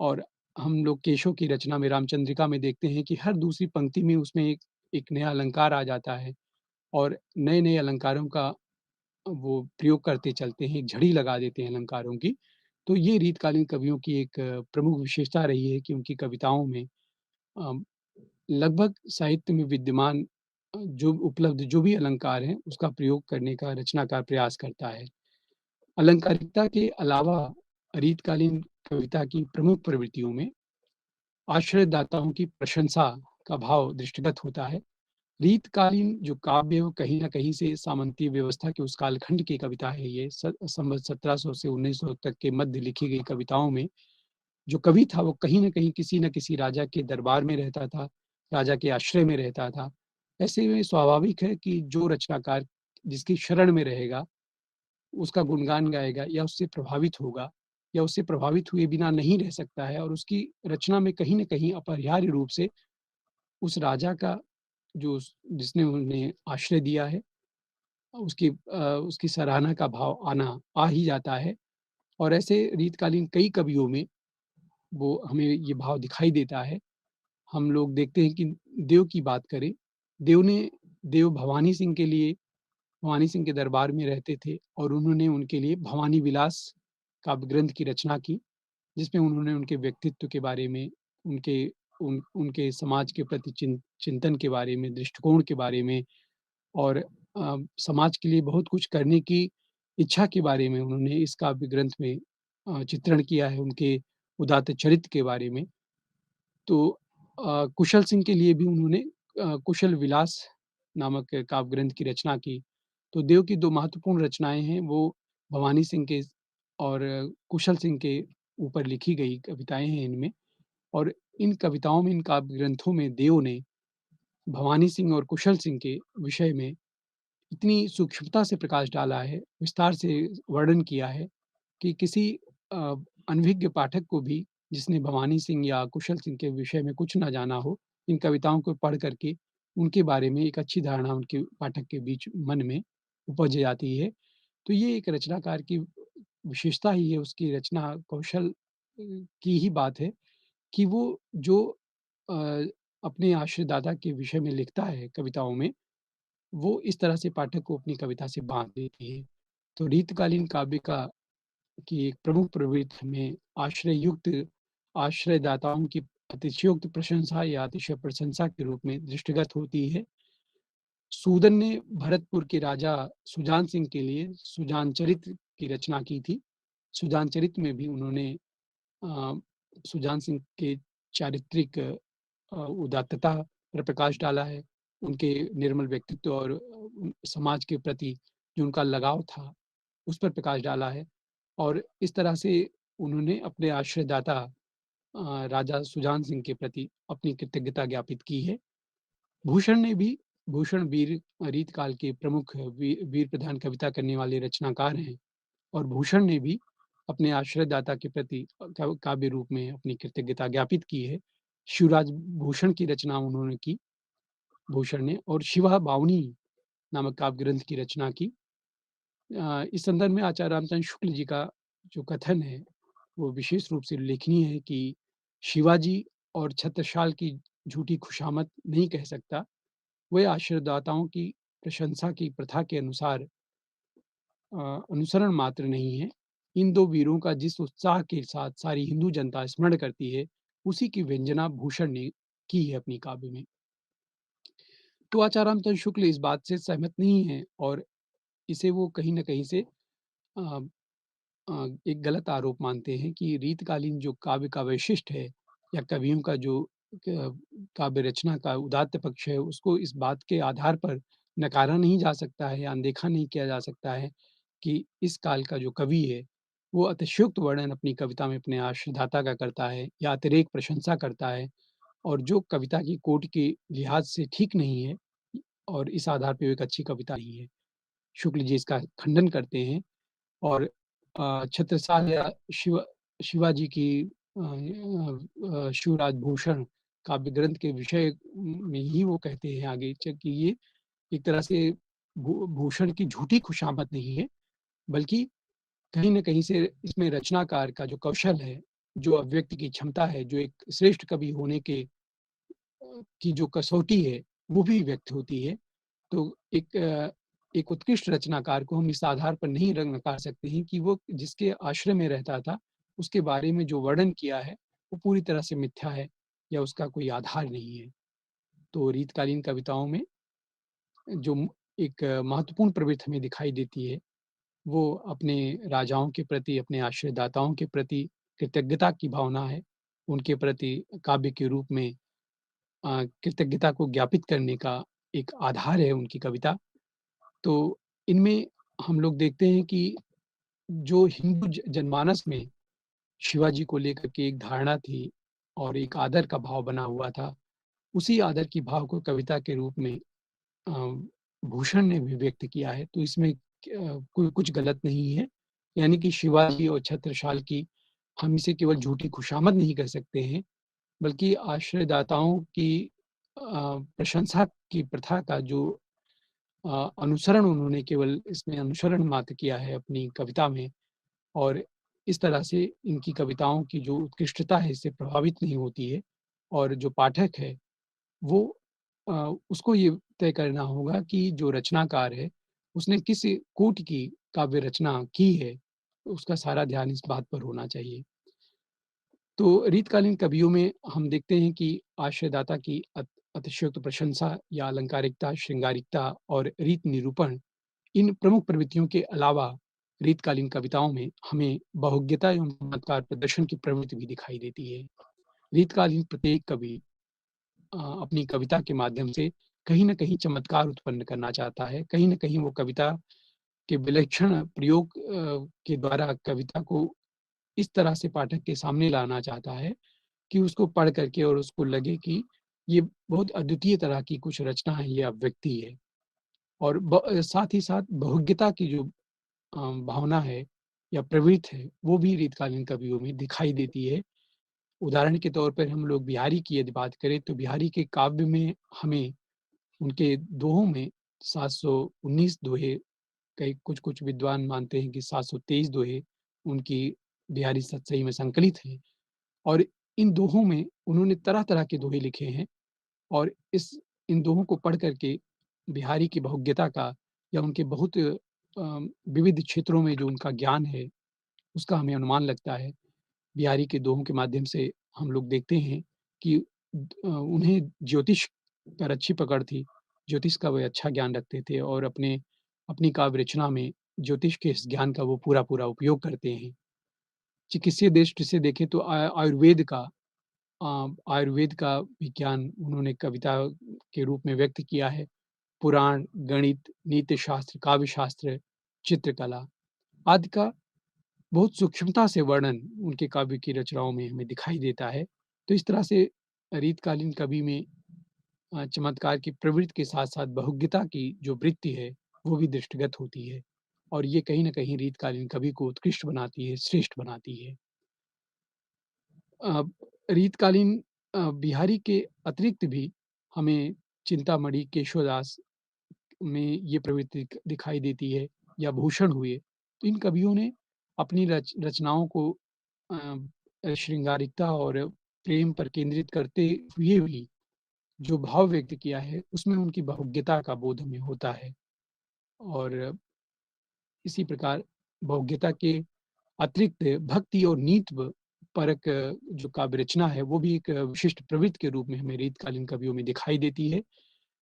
और हम लोग केशव की रचना में रामचंद्रिका में देखते हैं कि हर दूसरी पंक्ति में उसमें एक एक नया अलंकार आ जाता है और नए-नए अलंकारों का वो प्रयोग करते चलते हैं, एक झड़ी लगा देते हैं अलंकारों की। तो ये रीतकालीन कवियों की एक प्रमुख विशेषता रही है कि उनकी कविताओं में अ, लगभग साहित्य में विद्यमान जो उपलब्ध जो भी अलंकार हैं, उसका प्रयोग करने का रचनाकार प्रयास करता है। अलंकारिकता के अलावा रीतकालीन कविता की प्रमुख प्रवृत्तियों में आश्रयदाताओं की प्रशंसा का भाव दृष्टिगत होता है। रीतकालीन जो काव्य है वो कहीं न कहीं से सामंती व्यवस्था के उस कालखंड की कविता है ये। संवत 1700 से 1900 तक के मध्य लिखी गई कविताओं में जो कवि था वो कहीं न कहीं किसी न किसी राजा के दरबार में रहता था, राजा के आश्रय में रहता था। ऐसे में स्वाभाविक है कि जो रचनाकार जिसकी शरण में रहेगा, उसका गुणगान गाएगा या उससे प्रभावित होगा या उससे प्रभावित हुए बिना नहीं रह सकता है और उसकी रचना में कहीं न कहीं अपरिहार्य रूप से उस राजा का जो जिसने उन्हें आश्रय दिया है, उसकी सराहना का भाव आ ही जाता है और ऐसे रीतकालीन कई कवियों में वो हमें ये भाव दिखाई देता है। हम लोग देखते हैं कि देव की बात करें, देव ने देव भवानी सिंह के दरबार में रहते थे और उन्होंने उनके लिए भवानी विलास काव्य ग्रंथ की रचना की, जिसमें उन्होंने उनके व्यक्तित्व के बारे में, उनके उनके समाज के प्रति चिंतन के बारे में, दृष्टिकोण के बारे में और समाज के लिए बहुत कुछ करने की इच्छा के बारे में उन्होंने इस काव्य ग्रंथ में चित्रण किया है, उनके उदात्त चरित्र के बारे में। तो कुशल सिंह के लिए भी उन्होंने कुशल विलास नामक काव्य ग्रंथ की रचना की। तो देव की 2 महत्वपूर्ण रचनाएँ हैं, वो भवानी सिंह के और कुशल सिंह के ऊपर लिखी गई कविताएँ हैं इनमें और इन कविताओं में, इन काव्य ग्रंथों में देव ने भवानी सिंह और कुशल सिंह के विषय में इतनी सूक्ष्मता से प्रकाश डाला है, विस्तार से वर्णन किया है कि किसी अ, अनभिज्ञ पाठक को भी जिसने भवानी सिंह या कुशल सिंह के विषय में कुछ ना जाना हो, इन कविताओं को पढ़ कर के उनके बारे में एक अच्छी धारणा उनके पाठक के बीच मन में उपज जाती है। तो ये एक रचनाकार की विशेषता ही है, उसकी रचना कौशल की ही बात है कि वो जो अ, अपने आश्रयदाता के विषय में लिखता है कविताओं में, वो इस तरह से पाठक को अपनी कविता से बाँध देती है। तो रीतकालीन काव्य का की एक प्रमुख प्रवृत्ति हमें आश्रयदाताओं की अतिशयोक्त प्रशंसा या अतिशय प्रशंसा के रूप में दृष्टिगत होती है। सूदन ने भरतपुर के राजा सुजान सिंह के लिए सुजान चरित की रचना की थी। सुजान चरित में भी उन्होंने अ, सुजान सिंह के चारित्रिक उदात्तता पर प्रकाश डाला है। उनके निर्मल व्यक्तित्व और समाज के प्रति जो उनका लगाव था, उस पर प्रकाश डाला है और इस तरह से उन्होंने अपने आश्रयदाता राजा सुजान सिंह के प्रति अपनी कृतज्ञता ज्ञापित की है। भूषण ने भी भूषण रीत काल के प्रमुख वीर प्रधान कविता करने वाले रचनाकार हैं और भूषण ने भी अपने आश्रयदाता के प्रति काव्य रूप में अपनी कृतज्ञता ज्ञापित की है। शिवराज भूषण की रचना उन्होंने की, भूषण ने और शिवा बावनी नामक काव्य ग्रंथ की रचना की। इस संदर्भ में आचार्य रामचंद्र शुक्ल जी का जो कथन है, वो विशेष रूप से उल्लेखनीय है कि शिवाजी और छत्रसाल की झूठी खुशामद नहीं कह सकता। वे आश्रयदाताओं की प्रशंसा की प्रथा के अनुसार अनुसरण मात्र नहीं है। इन 2 वीरों का जिस उत्साह के साथ सारी हिंदू जनता स्मरण करती है, उसी की व्यंजना भूषण ने की है अपनी काव्य में। तो आचार्य चंद्र शुक्ल इस बात से सहमत नहीं हैं और इसे वो कहीं न कहीं से अ एक गलत आरोप मानते हैं कि रीतकालीन जो काव्य का वैशिष्ट्य है या कवियों का जो क काव्य रचना का उदात्त पक्ष है, उसको इस बात के आधार पर नकारा नहीं जा सकता है या अनदेखा नहीं किया जा सकता है कि इस काल का जो कवि है, वो अतिशयोक्त वर्णन अपनी कविता में अपने आश्रयदाता का करता है या अतिरेक प्रशंसा करता है और जो कविता की कोटि के लिहाज से ठीक नहीं है और इस आधार पे वो एक अच्छी कविता नहीं है। शुक्ल जी इसका खंडन करते हैं और छत्रसाल या शिवाजी की शिवराज भूषण काव्य ग्रंथ के विषय में ही वो कहते हैं आगे च कि ये एक तरह से भूषण की झूठी खुशामद नहीं है, बल्कि कहीं न कहीं से इसमें रचनाकार का जो कौशल है, जो अभिव्यक्ति की क्षमता है, जो एक श्रेष्ठ कवि होने की जो कसौटी है, वो भी व्यक्त होती है। तो एक उत्कृष्ट रचनाकार को हम इस आधार पर नहीं रंग नकार सकते हैं कि वो जिसके आश्रय में रहता था, उसके बारे में जो वर्णन किया है, वो पूरी तरह से मिथ्या है या उसका कोई आधार नहीं है। तो रीतकालीन कविताओं में जो एक महत्वपूर्ण प्रवृत्ति हमें दिखाई देती है, वो अपने राजाओं के प्रति, अपने आश्रयदाताओं के प्रति कृतज्ञता की भावना है। उनके प्रति काव्य के रूप में कृतज्ञता को ज्ञापित करने का एक आधार है उनकी कविता। तो इनमें हम लोग देखते हैं कि जो हिंदू जनमानस में शिवाजी को लेकर के एक धारणा थी और एक आदर का भाव बना हुआ था, उसी आदर की भाव को कविता के रूप में अ, भूषण ने भी व्यक्त किया है। तो इसमें कोई कुछ गलत नहीं है। यानी कि शिवाजी और छत्रसाल की हम इसे केवल झूठी खुशामद नहीं कह सकते हैं, बल्कि आश्रयदाताओं की प्रशंसा की प्रथा का जो अनुसरण उन्होंने केवल इसमें अनुसरण मात्र किया है अपनी कविता में और इस तरह से इनकी कविताओं की जो उत्कृष्टता है इससे प्रभावित नहीं होती है और जो पाठक है वो अ, उसको ये तय करना होगा कि जो रचनाकार है उसने किस कोटि की काव्य रचना की है, उसका सारा ध्यान इस बात पर होना चाहिए। तो रीतकालीन कवियों में हम देखते हैं कि आश्रयदाता की अतिशयोक्त प्रशंसा या अलंकारिकता, श्रृंगारिकता और रीत निरूपण इन प्रमुख प्रवृत्तियों के अलावा रीतकालीन कविताओं में हमें बहुज्ञता एवं चमत्कार प्रदर्शन की प्रवृत्ति भी दिखाई देती है। रीतकालीन प्रत्येक कवि अपनी कविता के माध्यम से कहीं न कहीं चमत्कार उत्पन्न करना चाहता है। कहीं न कहीं वो कविता के विलक्षण प्रयोग के द्वारा कविता को इस तरह से पाठक के सामने लाना चाहता है कि उसको पढ़ कर के और उसको लगे कि ये बहुत अद्वितीय तरह की कुछ रचना है, ये अभिव्यक्ति है। और साथ ही साथ बहुज्ञता की जो भावना है या प्रवृत्ति है, वो भी रीतकालीन कवियों में दिखाई देती है। उदाहरण के तौर पर हम लोग बिहारी की यदि बात करें, तो बिहारी के काव्य में हमें उनके दोहों में 719 दोहे, कई कुछ-कुछ विद्वान मानते हैं कि 723 दोहे उनकी बिहारी सतसई में संकलित हैं और इन दोहों में उन्होंने तरह-तरह के दोहे लिखे हैं और इन दोहों को पढ़ कर के बिहारी की बहुज्ञता का या उनके बहुत विविध क्षेत्रों में जो उनका ज्ञान है, उसका हमें अनुमान लगता है। बिहारी के दोहों के माध्यम से हम लोग देखते हैं कि उन्हें ज्योतिष पर अच्छी पकड़ थी। ज्योतिष का वे अच्छा ज्ञान रखते थे और अपनी काव्य रचना में ज्योतिष के इस ज्ञान का वो पूरा-पूरा उपयोग करते हैं। चिकित्सीय दृष्टि से देखें तो आयुर्वेद का विज्ञान उन्होंने कविता के रूप में व्यक्त किया है। पुराण, गणित, नीति शास्त्र, काव्य शास्त्र, चित्रकला आदि का बहुत सूक्ष्मता से वर्णन उनके काव्य की रचनाओं में हमें दिखाई देता है। तो इस तरह से रीतकालीन कवि में चमत्कार की प्रवृत्ति के साथ-साथ बहुज्ञता की जो वृत्ति है, वो भी दृष्टिगत होती है और ये कहीं न कहीं रीतकालीन कवि को उत्कृष्ट बनाती है, श्रेष्ठ बनाती है। अ, रीतकालीन बिहारी के अतिरिक्त भी हमें चिंतामणि, केशवदास में ये प्रवृत्ति दिखाई देती है या भूषण हुए। तो इन कवियों ने अपनी रचनाओं को श्रृंगारिकता और प्रेम पर केंद्रित करते हुए भी जो भाव व्यक्त किया है, उसमें उनकी बहुज्ञता का बोध हमें होता है और इसी प्रकार बहुज्ञता के अतिरिक्त भक्ति और नीति परक जो काव्य रचना है, वो भी एक विशिष्ट प्रवृत्ति के रूप में हमें रीतकालीन कवियों में दिखाई देती है।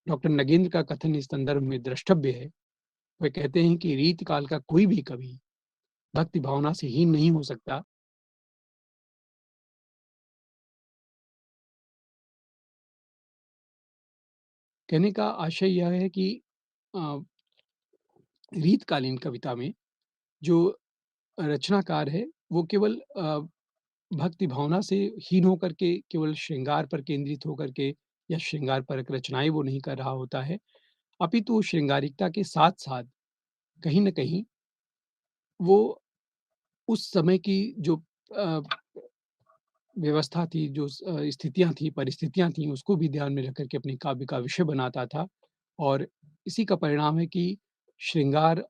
डॉक्टर नगेंद्र का कथन इस संदर्भ में द्रष्टव्य है। वे कहते हैं कि रीतकाल का कोई भी कवि भक्ति भावना से हीन नहीं हो सकता। कहने का आशय यह है कि अ, रीतकालीन कविता में जो रचनाकार है, वो केवल भक्ति भावना से हीन होकर के केवल श्रृंगार पर केंद्रित होकर के या श्रृंगार परक रचनाएँ वो नहीं कर रहा होता है, अपितु श्रृंगारिकता के साथ-साथ कहीं न कहीं वो उस समय की जो अ, व्यवस्था थी, जो स्थितियाँ थी, परिस्थितियाँ थीं, उसको भी ध्यान में रख कर के अपने काव्य का विषय बनाता था और इसी का परिणाम है कि श्रृंगार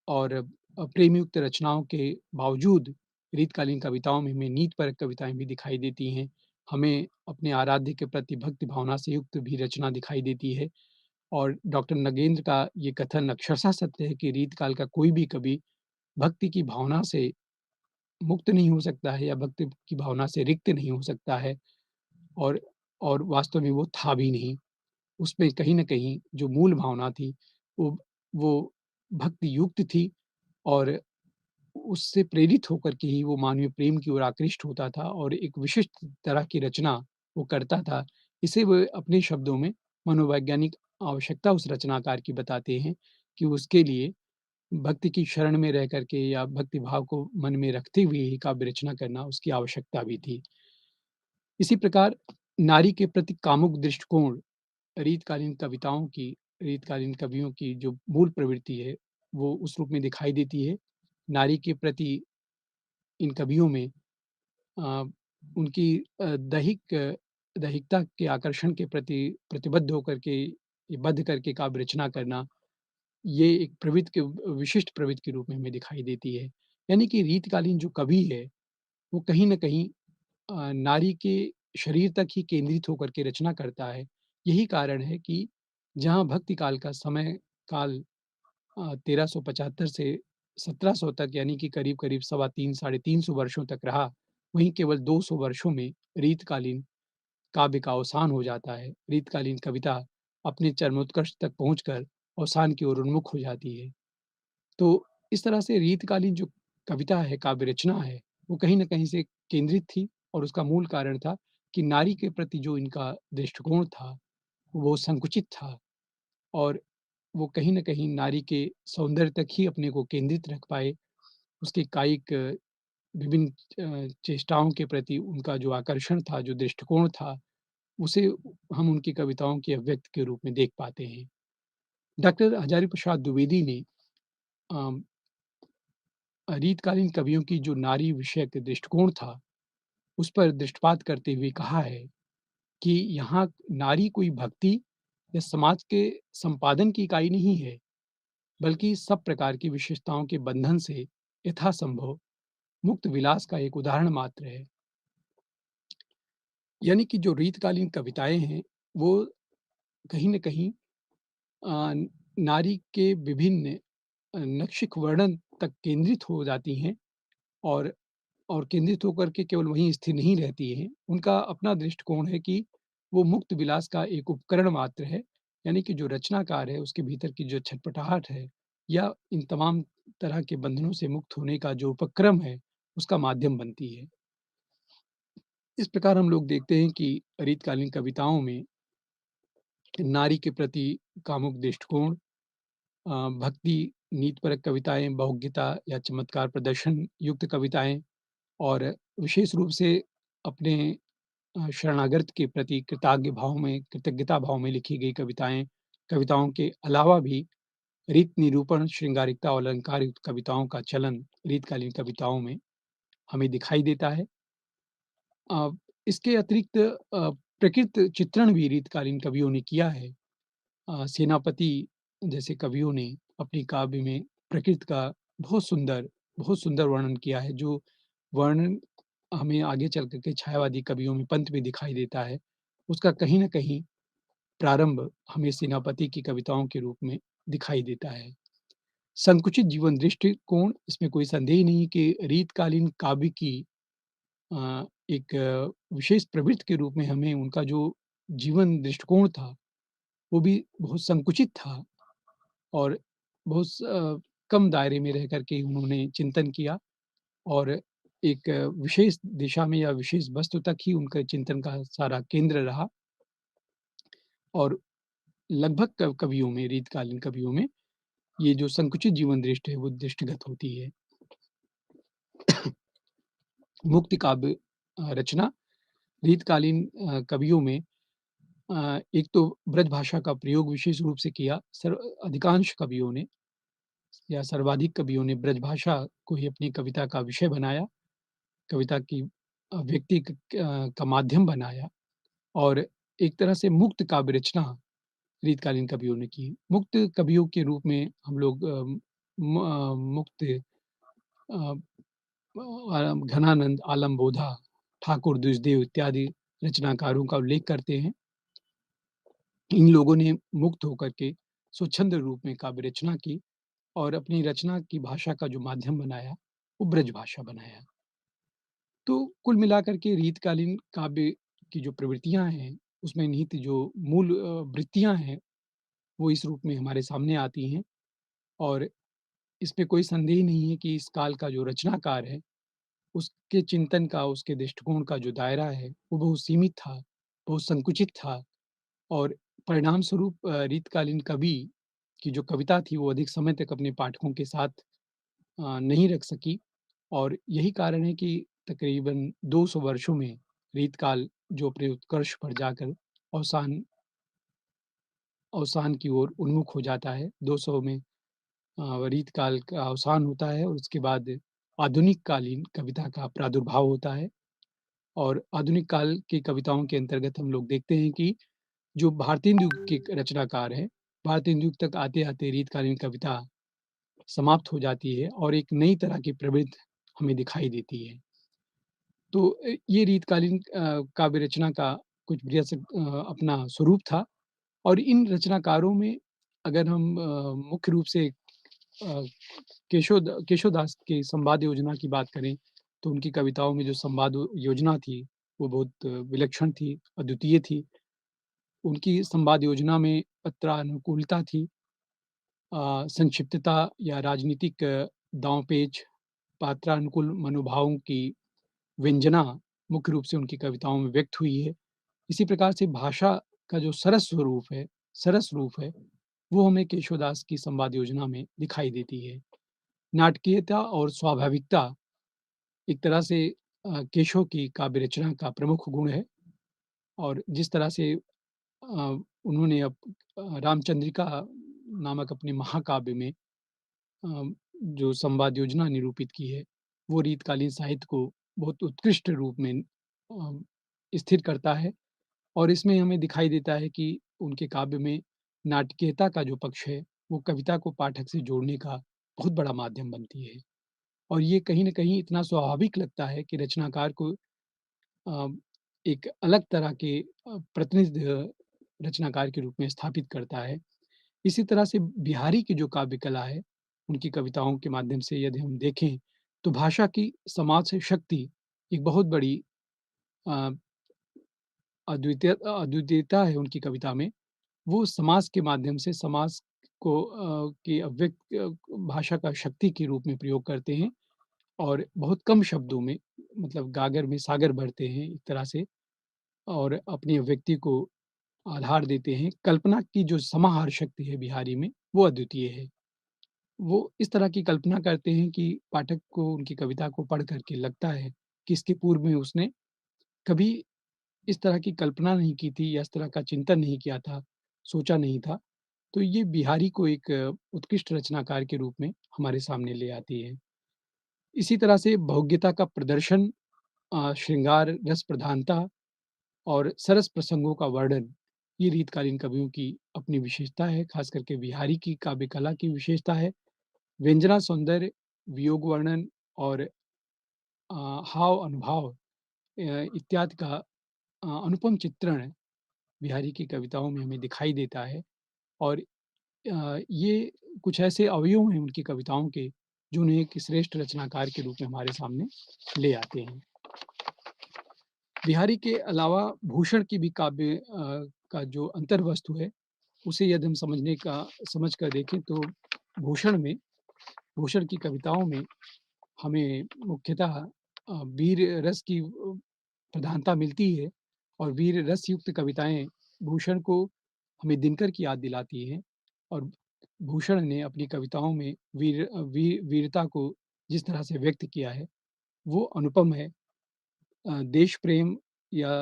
और प्रेमयुक्त रचनाओं के बावजूद रीतकालीन कविताओं में हमें नीतिपरक कविताएँ भी दिखाई देती हैं। हमें अपने आराध्य के प्रति भक्ति भावना से युक्त भी रचना दिखाई देती है और डॉक्टर नगेंद्र का ये कथन अक्षरशः सत्य है कि रीतकाल का कोई भी कवि भक्ति की भावना से मुक्त नहीं हो सकता है या भक्ति की भावना से रिक्त नहीं हो सकता है और और वास्तव में वो था भी नहीं। उसमें कहीं न कहीं जो मूल भावना थी, वो वो भक्ति युक्त थी और उससे प्रेरित होकर के ही वो मानवीय प्रेम की ओर आकृष्ट होता था और एक विशिष्ट तरह की रचना वो करता था। इसे वो अपने शब्दों में मनोवैज्ञानिक आवश्यकता उस रचनाकार की बताते हैं कि उसके लिए भक्ति की शरण में रह कर के या भक्ति भाव को मन में रखते हुए ही काव्य रचना करना उसकी आवश्यकता भी थी। इसी प्रकार नारी के प्रति कामुक दृष्टिकोण रीतकालीन कविताओं की रीतकालीन कवियों की जो मूल प्रवृत्ति है, वो उस रूप में दिखाई देती है। नारी के प्रति इन कवियों में अ, उनकी दैहिकता के आकर्षण के प्रति प्रतिबद्ध होकर के, ये बद्ध करके काव्य रचना करना, ये एक प्रवृत्ति के विशिष्ट प्रवृत्ति के रूप में हमें दिखाई देती है। यानी कि रीतकालीन जो कवि है, वो कहीं न कहीं नारी के शरीर तक ही केंद्रित होकर के रचना करता है। यही कारण है कि जहाँ भक्ति काल का समय काल 1375 से 1700 तक यानी कि करीब-करीब सवा 3 साढ़े 300 वर्षों तक रहा, वहीं केवल 200 वर्षों में रीतकालीन काव्य का अवसान हो जाता है। रीतकालीन कविता अपने चरमोत्कर्ष तक पहुँचकर अवसान की ओर उन्मुख हो जाती है। तो इस तरह से रीतकालीन जो कविता है, काव्य रचना है, वो कहीं न कहीं से केंद्रित थी और उसका मूल कारण था कि नारी के प्रति जो इनका दृष्टिकोण था, वो संकुचित था और वो कहीं न कहीं नारी के सौंदर्य तक ही अपने को केंद्रित रख पाए। उसके कायिक विभिन्न चेष्टाओं के प्रति उनका जो आकर्षण था, जो दृष्टिकोण था, उसे हम उनकी कविताओं के अभिव्यक्ति के रूप में देख पाते हैं। डॉक्टर हजारी प्रसाद द्विवेदी ने अ, रीतकालीन कवियों की जो नारी विषयक दृष्टिकोण था, उस पर दृष्टिपात करते हुए कहा है कि यहाँ नारी कोई भक्ति या समाज के संपादन की इकाई नहीं है, बल्कि सब प्रकार की विशेषताओं के बंधन से यथासंभव मुक्त विलास का एक उदाहरण मात्र है। यानी कि जो रीतकालीन कविताएँ हैं, वो कहीं न कहीं अ, नारी के विभिन्न नैक्शिक वर्णन तक केंद्रित हो जाती हैं और केंद्रित होकर के केवल वहीं स्थिर नहीं रहती हैं। उनका अपना दृष्टिकोण है कि वो मुक्त विलास का एक उपकरण मात्र है, यानी कि जो रचनाकार है, उसके भीतर की जो छटपटाहट है या इन तमाम तरह के बंधनों से मुक्त होने का जो उपक्रम है, उसका माध्यम बनती है। इस प्रकार हम लोग देखते हैं कि रीतकालीन कविताओं में नारी के प्रति कामुक दृष्टिकोण, भक्ति, नीतिपरक कविताएँ, बहुज्ञता या चमत्कार प्रदर्शन युक्त कविताएँ और विशेष रूप से अपने शरणागत के प्रति कृतज्ञता भाव में लिखी गई कविताओं के अलावा भी रीत निरूपण, श्रृंगारिकता और अलंकार युक्त कविताओं का चलन रीतकालीन कविताओं में हमें दिखाई देता है। अ, इसके अतिरिक्त प्रकृत चित्रण भी रीतकालीन कवियों ने किया है। सेनापति जैसे कवियों ने अपनी काव्य में प्रकृति का बहुत सुंदर वर्णन किया है, जो वर्णन हमें आगे चल कर के छायावादी कवियों में पंत में दिखाई देता है। उसका कहीं न कहीं प्रारंभ हमें सेनापति की कविताओं के रूप में दिखाई देता है। संकुचित जीवन दृष्टिकोण, इसमें कोई संदेह नहीं कि रीतकालीन काव्य की एक विशेष प्रवृत्ति के रूप में हमें उनका जो जीवन दृष्टिकोण था, वो भी बहुत संकुचित था और बहुत कम दायरे में रह कर के उन्होंने चिंतन किया और एक विशेष दिशा में या विशेष वस्तु तक ही उनका चिंतन का सारा केंद्र रहा और लगभग कवियों में, रीतकालीन कवियों में ये जो संकुचित जीवन दृष्टि है, वो दृष्टिगत होती है। मुक्ति काव्य रचना रीतकालीन कवियों में एक तो ब्रज भाषा का प्रयोग विशेष रूप से किया। अधिकांश कवियों ने या सर्वाधिक कवियों ने ब्रज भाषा को ही अपनी कविता का विषय बनाया, कविता की व्यक्ति का माध्यम बनाया और एक तरह से मुक्त काव्य रचना रीतकालीन कवियों ने की। मुक्त कवियों के रूप में हम लोग मुक्त घनानंद, आलम बोधा, ठाकुर द्विजदेव इत्यादि रचनाकारों का उल्लेख करते हैं। इन लोगों ने मुक्त होकर के स्वच्छंद रूप में काव्य रचना की और अपनी रचना की भाषा का जो माध्यम बनाया, वो ब्रज भाषा बनाया। तो कुल मिलाकर के रीतकालीन काव्य की जो प्रवृत्तियाँ हैं, उसमें निहित जो मूल वृत्तियाँ हैं, वो इस रूप में हमारे सामने आती हैं और इसमें कोई संदेह नहीं है कि इस काल का जो रचनाकार है, उसके चिंतन का, उसके दृष्टिकोण का जो दायरा है, वो बहुत सीमित था, बहुत संकुचित था और परिणाम स्वरूप रीतकालीन कवि की जो कविता थी, वो अधिक समय तक अपने पाठकों के साथ नहीं रख सकी और यही कारण है कि तकरीबन 200 वर्षों में रीतकाल जो अपने उत्कर्ष पर जाकर अवसान अवसान की ओर उन्मुख हो जाता है। 200 में रीतकाल का अवसान होता है और उसके बाद आधुनिक कालीन कविता का प्रादुर्भाव होता है और आधुनिक काल की कविताओं के अंतर्गत हम लोग देखते हैं कि जो भारतेंदु युग के रचनाकार हैं, भारतेंदु युग तक आते-आते रीतकालीन कविता समाप्त हो जाती है और एक नई तरह की प्रवृत्ति हमें दिखाई देती है। तो ये रीतकालीन काव्य रचना का कुछ अपना स्वरूप था और इन रचनाकारों में अगर हम मुख्य रूप से केशवदास की संवाद योजना की बात करें, तो उनकी कविताओं में जो संवाद योजना थी, वो बहुत विलक्षण थी, अद्वितीय थी। उनकी संवाद योजना में पत्रानुकूलता थी, संक्षिप्तता या राजनीतिक दाँव-पेच, पात्रानुकूल मनोभावों की व्यंजना मुख्य रूप से उनकी कविताओं में व्यक्त हुई है। इसी प्रकार से भाषा का जो सरस रूप है, वो हमें केशवदास की संवाद योजना में दिखाई देती है। नाटकीयता और स्वाभाविकता एक तरह से केशव की काव्य रचना का प्रमुख गुण है और जिस तरह से उन्होंने रामचंद्रिका नामक अपने महाकाव्य में जो संवाद योजना निरूपित की है, वो रीतकालीन साहित्य को बहुत उत्कृष्ट रूप में स्थिर करता है और इसमें हमें दिखाई देता है कि उनके काव्य में नाटकीयता का जो पक्ष है, वो कविता को पाठक से जोड़ने का बहुत बड़ा माध्यम बनती है और ये कहीं न कहीं इतना स्वाभाविक लगता है कि रचनाकार को अ, एक अलग तरह के प्रतिनिधित्व रचनाकार के रूप में स्थापित करता है। इसी तरह से बिहारी की जो काव्य कला है, उनकी कविताओं के माध्यम से यदि हम देखें, तो भाषा की समाज से शक्ति एक बहुत बड़ी अ, अद्वितीयता है उनकी कविता में। वो समाज के माध्यम से समाज को की अभिव्यक्त भाषा का शक्ति के रूप में प्रयोग करते हैं और बहुत कम शब्दों में मतलब गागर में सागर भरते हैं एक तरह से और अपनी अभिव्यक्ति को आधार देते हैं। कल्पना की जो समाहार शक्ति है बिहारी में, वो अद्वितीय है। वो इस तरह की कल्पना करते हैं कि पाठक को उनकी कविता को पढ़ कर के लगता है कि इसके पूर्व में उसने कभी इस तरह की कल्पना नहीं की थी या इस तरह का चिंतन नहीं किया था, सोचा नहीं था। तो ये बिहारी को एक उत्कृष्ट रचनाकार के रूप में हमारे सामने ले आती है। इसी तरह से भोग्यता का प्रदर्शन, श्रृंगार, रस प्रधानता और सरस प्रसंगों का वर्णन, ये रीतकालीन कवियों की अपनी विशेषता है, खास करके बिहारी की काव्य कला की विशेषता है। व्यंजना सौंदर्य, वियोग वर्णन और हाव अनुभाव इत्यादि का अनुपम चित्रण बिहारी की कविताओं में हमें दिखाई देता है और ये कुछ ऐसे अवयव हैं उनकी कविताओं के, जो उन्हें एक श्रेष्ठ रचनाकार के रूप में हमारे सामने ले आते हैं। बिहारी के अलावा भूषण की भी काव्य का जो अंतर्वस्तु है, उसे यदि हम समझ कर देखें तो भूषण में भूषण की कविताओं में हमें मुख्यतः वीर रस की प्रधानता मिलती है और वीर रस युक्त कविताएँ भूषण को हमें दिनकर की याद दिलाती हैं और भूषण ने अपनी कविताओं में वीरता को जिस तरह से व्यक्त किया है, वो अनुपम है। देश प्रेम या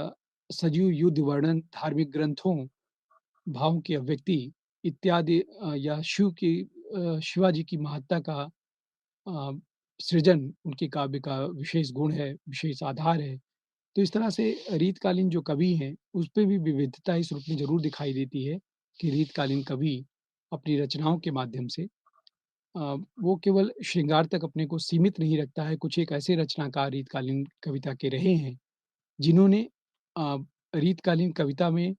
सजीव युद्ध वर्णन, धार्मिक ग्रंथों, भावों की अभिव्यक्ति इत्यादि या शिवाजी की महत्ता का अ, सृजन उनके काव्य का विशेष गुण है, विशेष आधार है। तो इस तरह से रीतकालीन जो कवि हैं, उसपे भी विविधता इस रूप में ज़रूर दिखाई देती है कि रीतकालीन कवि अपनी रचनाओं के माध्यम से वो केवल श्रृंगार तक अपने को सीमित नहीं रखता है, कुछ एक ऐसे रचनाकार रीतकालीन कविता के रहे हैं, जिन्होंने अ, रीतकालीन कविता में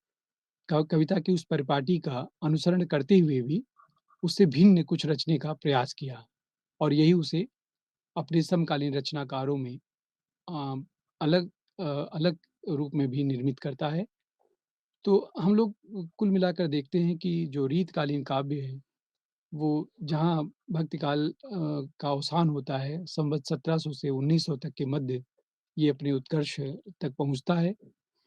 कविता की उस परिपाटी का अनुसरण करते हुए भी उससे भिन्न कुछ रचने का प्रयास किया और यही उसे अपने समकालीन रचनाकारों में अ, अलग अलग रूप में भी निर्मित करता है। तो हम लोग कुल मिलाकर देखते हैं कि जो रीतकालीन काव्य है, वो जहाँ भक्ति काल का अवसान होता है, संवत 1700 से 1900 तक के मध्य ये अपने उत्कर्ष तक पहुँचता है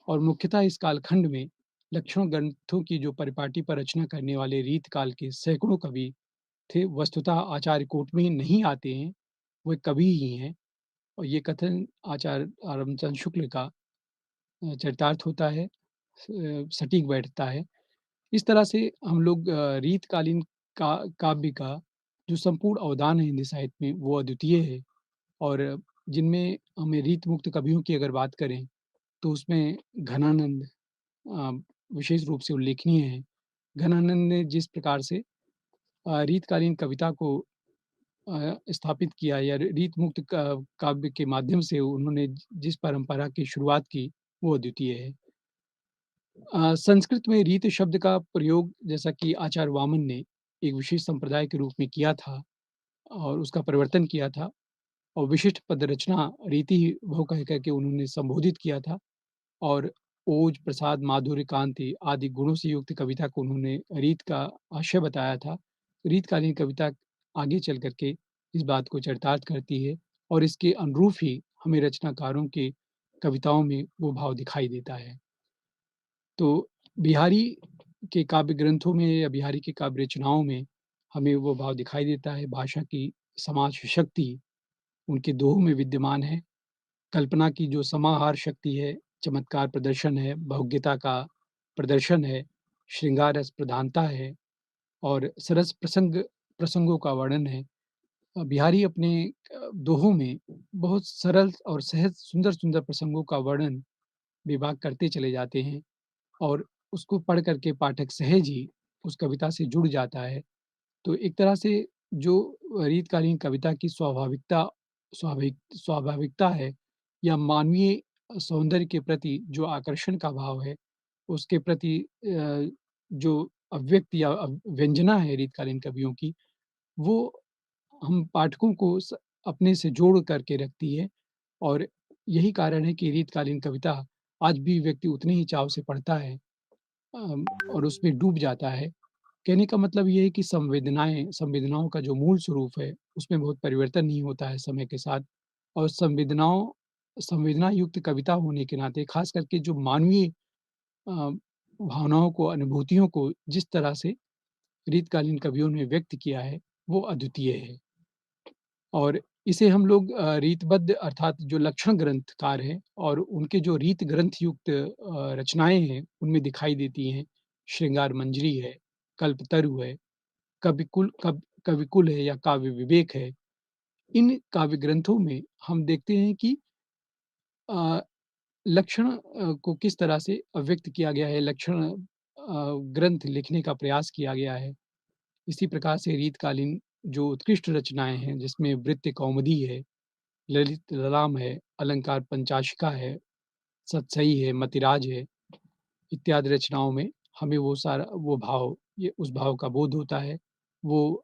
और मुख्यतः इस कालखंड में लक्षण ग्रंथों की जो परिपाटी पर रचना करने वाले रीतकाल के सैकड़ों कवि थे। वस्तुतः आचार्य कोट में नहीं आते हैं, वो एक कवि ही हैं और ये कथन आचार्य आरमचंद शुक्ल का चरितार्थ होता है, सटीक बैठता है। इस तरह से हम लोग रीतकालीन काव्य का जो संपूर्ण अवदान है हिंदी साहित्य में, वो अद्वितीय है और जिनमें हमें रीतमुक्त कवियों की अगर बात करें, तो उसमें घनानंद अ, विशेष रूप से उल्लेखनीय हैं। घनानंद ने जिस प्रकार से रीतकालीन कविता को स्थापित किया या रीतमुक्त काव्य के माध्यम से उन्होंने जिस परंपरा की शुरुआत की, वो अद्वितीय है। संस्कृत में रीत शब्द का प्रयोग जैसा कि आचार्य वामन ने एक विशेष संप्रदाय के रूप में किया था और उसका परिवर्तन किया था और विशिष्ट पद रचना रीति भव कह करके उन्होंने संबोधित किया था और ओज, प्रसाद, माधुर्य, कांति आदि गुणों से युक्त कविता को उन्होंने रीत का आशय बताया था। रीतकालीन कविता आगे चल कर के इस बात को चरितार्थ करती है और इसके अनुरूप ही हमें रचनाकारों के कविताओं में वो भाव दिखाई देता है। तो बिहारी के काव्य ग्रंथों में या बिहारी की काव्य रचनाओं में हमें वो भाव दिखाई देता है, भाषा की समाज शक्ति उनके दोहों में विद्यमान है। कल्पना की जो समाहार शक्ति है, चमत्कार प्रदर्शन है, बहुज्ञता का प्रदर्शन है, श्रृंगार रस प्रधानता है और सरस प्रसंगों का वर्णन है। बिहारी अपने दोहों में बहुत सरल और सहज सुंदर-सुंदर प्रसंगों का वर्णन विभाग करते चले जाते हैं और उसको पढ़ कर के पाठक सहज ही उस कविता से जुड़ जाता है। तो एक तरह से जो रीतकालीन कविता की स्वाभाविकता है या मानवीय सौंदर्य के प्रति जो आकर्षण का भाव है, उसके प्रति जो अभिव्यक्ति या व्यंजना है रीतकालीन कवियों की, वो हम पाठकों को अपने से जोड़ करके रखती है और यही कारण है कि रीतकालीन कविता आज भी व्यक्ति उतने ही चाव से पढ़ता है और उसमें डूब जाता है। कहने का मतलब ये है कि संवेदनाओं का जो मूल स्वरूप है, उसमें बहुत परिवर्तन नहीं होता है समय के साथ और संवेदना युक्त कविता होने के नाते ख़ास करके जो मानवीय भावनाओं को, अनुभूतियों को जिस तरह से रीतकालीन कवियों ने व्यक्त किया है, वो अद्वितीय है। और इसे हम लोग रीतबद्ध अर्थात जो लक्षण ग्रंथकार हैं और उनके जो रीत ग्रंथ युक्त रचनाएँ हैं, उनमें दिखाई देती हैं। श्रृंगार मंजरी है, कल्पतरु है, कविकुल है या काव्य विवेक है। इन काव्य ग्रंथों में हम देखते हैं कि अ, लक्षण को किस तरह से अभिव्यक्त किया गया है, ग्रंथ लिखने का प्रयास किया गया है। इसी प्रकार से रीतकालीन जो उत्कृष्ट रचनाएँ हैं, जिसमें वृत्ति कौमुदी है, ललित ललाम है, अलंकार पंचाशिका है, सतसई है, मतिराज है। इत्यादि रचनाओं में हमें वो भाव ये उस भाव का बोध होता है। वो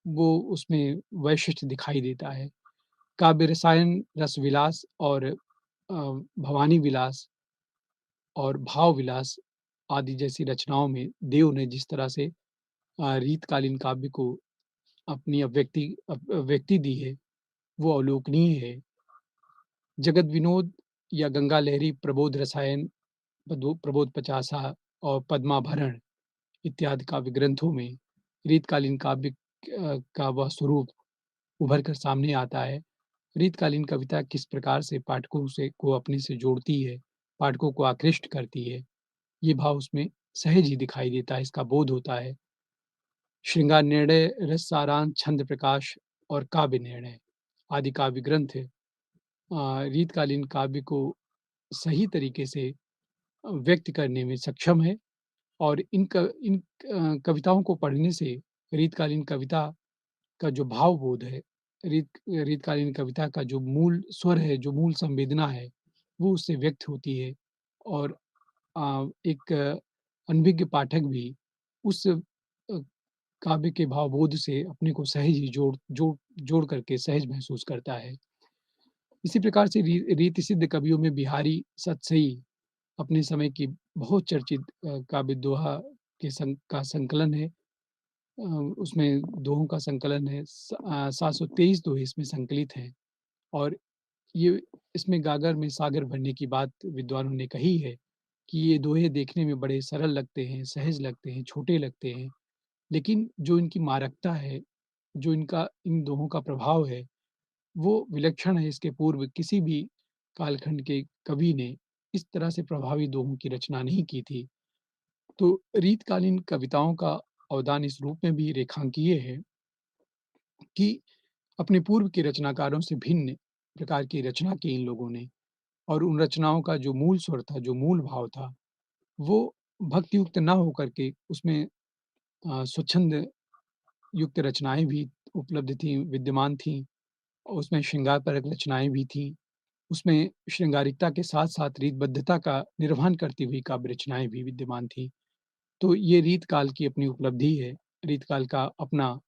वो उसमें वैशिष्ट्य दिखाई देता है। काव्य रसायन, रस विलास और भवानी विलास और भाव विलास आदि जैसी रचनाओं में देव ने जिस तरह से रीतकालीन काव्य को अपनी अभिव्यक्ति दी है, वो अवलोकनीय है। जगत विनोद या गंगा लहरी, प्रबोध रसायन, प्रबोध पचासा और पद्माभरण इत्यादि काव्य ग्रंथों में रीतकालीन काव्य का वह स्वरूप उभर कर सामने आता है। रीतकालीन कविता किस प्रकार से पाठकों से को अपने से जोड़ती है, पाठकों को आकृष्ट करती है, ये भाव उसमें सहज ही दिखाई देता है, इसका बोध होता है। श्रृंगार निर्णय, रस सारांश, छंद प्रकाश और काव्य निर्णय आदि काव्य ग्रंथ रीतकालीन काव्य को सही तरीके से व्यक्त करने में सक्षम है और कविताओं को पढ़ने से रीतकालीन कविता का जो भावबोध है, रीतकालीन कविता का जो मूल स्वर है, जो मूल संवेदना है, वो उससे व्यक्त होती है और एक अनभिज्ञ पाठक भी उस काव्य के भावबोध से अपने को सहज ही जोड़ करके सहज महसूस करता है। इसी प्रकार से रीति सिद्ध कवियों में बिहारी सतसई अपने समय की बहुत चर्चित काव्य दोहा का संकलन है। उसमें दोहों का संकलन है। 723 दोहे इसमें संकलित हैं और ये इसमें गागर में सागर भरने की बात विद्वानों ने कही है कि ये दोहे देखने में बड़े सरल लगते हैं, सहज लगते हैं, छोटे लगते हैं, लेकिन जो इनकी मारकता है, जो इनका इन दोहों का प्रभाव है, वो विलक्षण है। इसके पूर्व किसी भी कालखंड के कवि ने इस तरह से प्रभावी दोहों की रचना नहीं की थी। तो रीतकालीन कविताओं का अवदान इस रूप में भी रेखांकीय है कि अपने पूर्व के रचनाकारों से भिन्न प्रकार की रचना की इन लोगों ने और उन रचनाओं का जो मूल स्वर था, जो मूल भाव था, वो भक्तियुक्त ना होकर के उसमें स्वच्छंद युक्त रचनाएँ भी उपलब्ध थीं, विद्यमान थीं और उसमें श्रृंगारपरक रचनाएँ भी थीं। उसमें श्रृंगारिकता के साथ-साथ रीतबद्धता का निर्वहन करती हुई काव्य रचनाएँ भी विद्यमान थीं। तो ये रीतकाल की अपनी उपलब्धि है, रीतकाल का अपना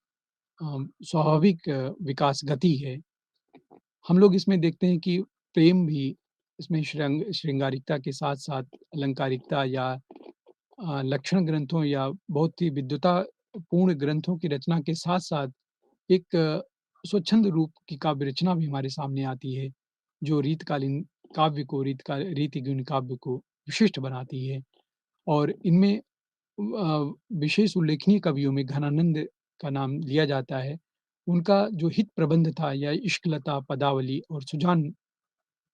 स्वाभाविक विकास गति है। हम लोग इसमें देखते हैं कि प्रेम भी इसमें श्रृंगारिकता के साथ-साथ अलंकारिकता या लक्षण ग्रंथों या बहुत ही विद्वतापूर्ण ग्रंथों की रचना के साथ-साथ एक स्वच्छंद रूप की काव्य रचना भी हमारे सामने आती है, जो रीतकालीन काव्य को रीतिगुण काव्य को विशिष्ट बनाती है और इनमें विशेष उल्लेखनीय कवियों में घनानंद का नाम लिया जाता है। उनका जो हित प्रबंध था या इश्कलता, पदावली और सुजान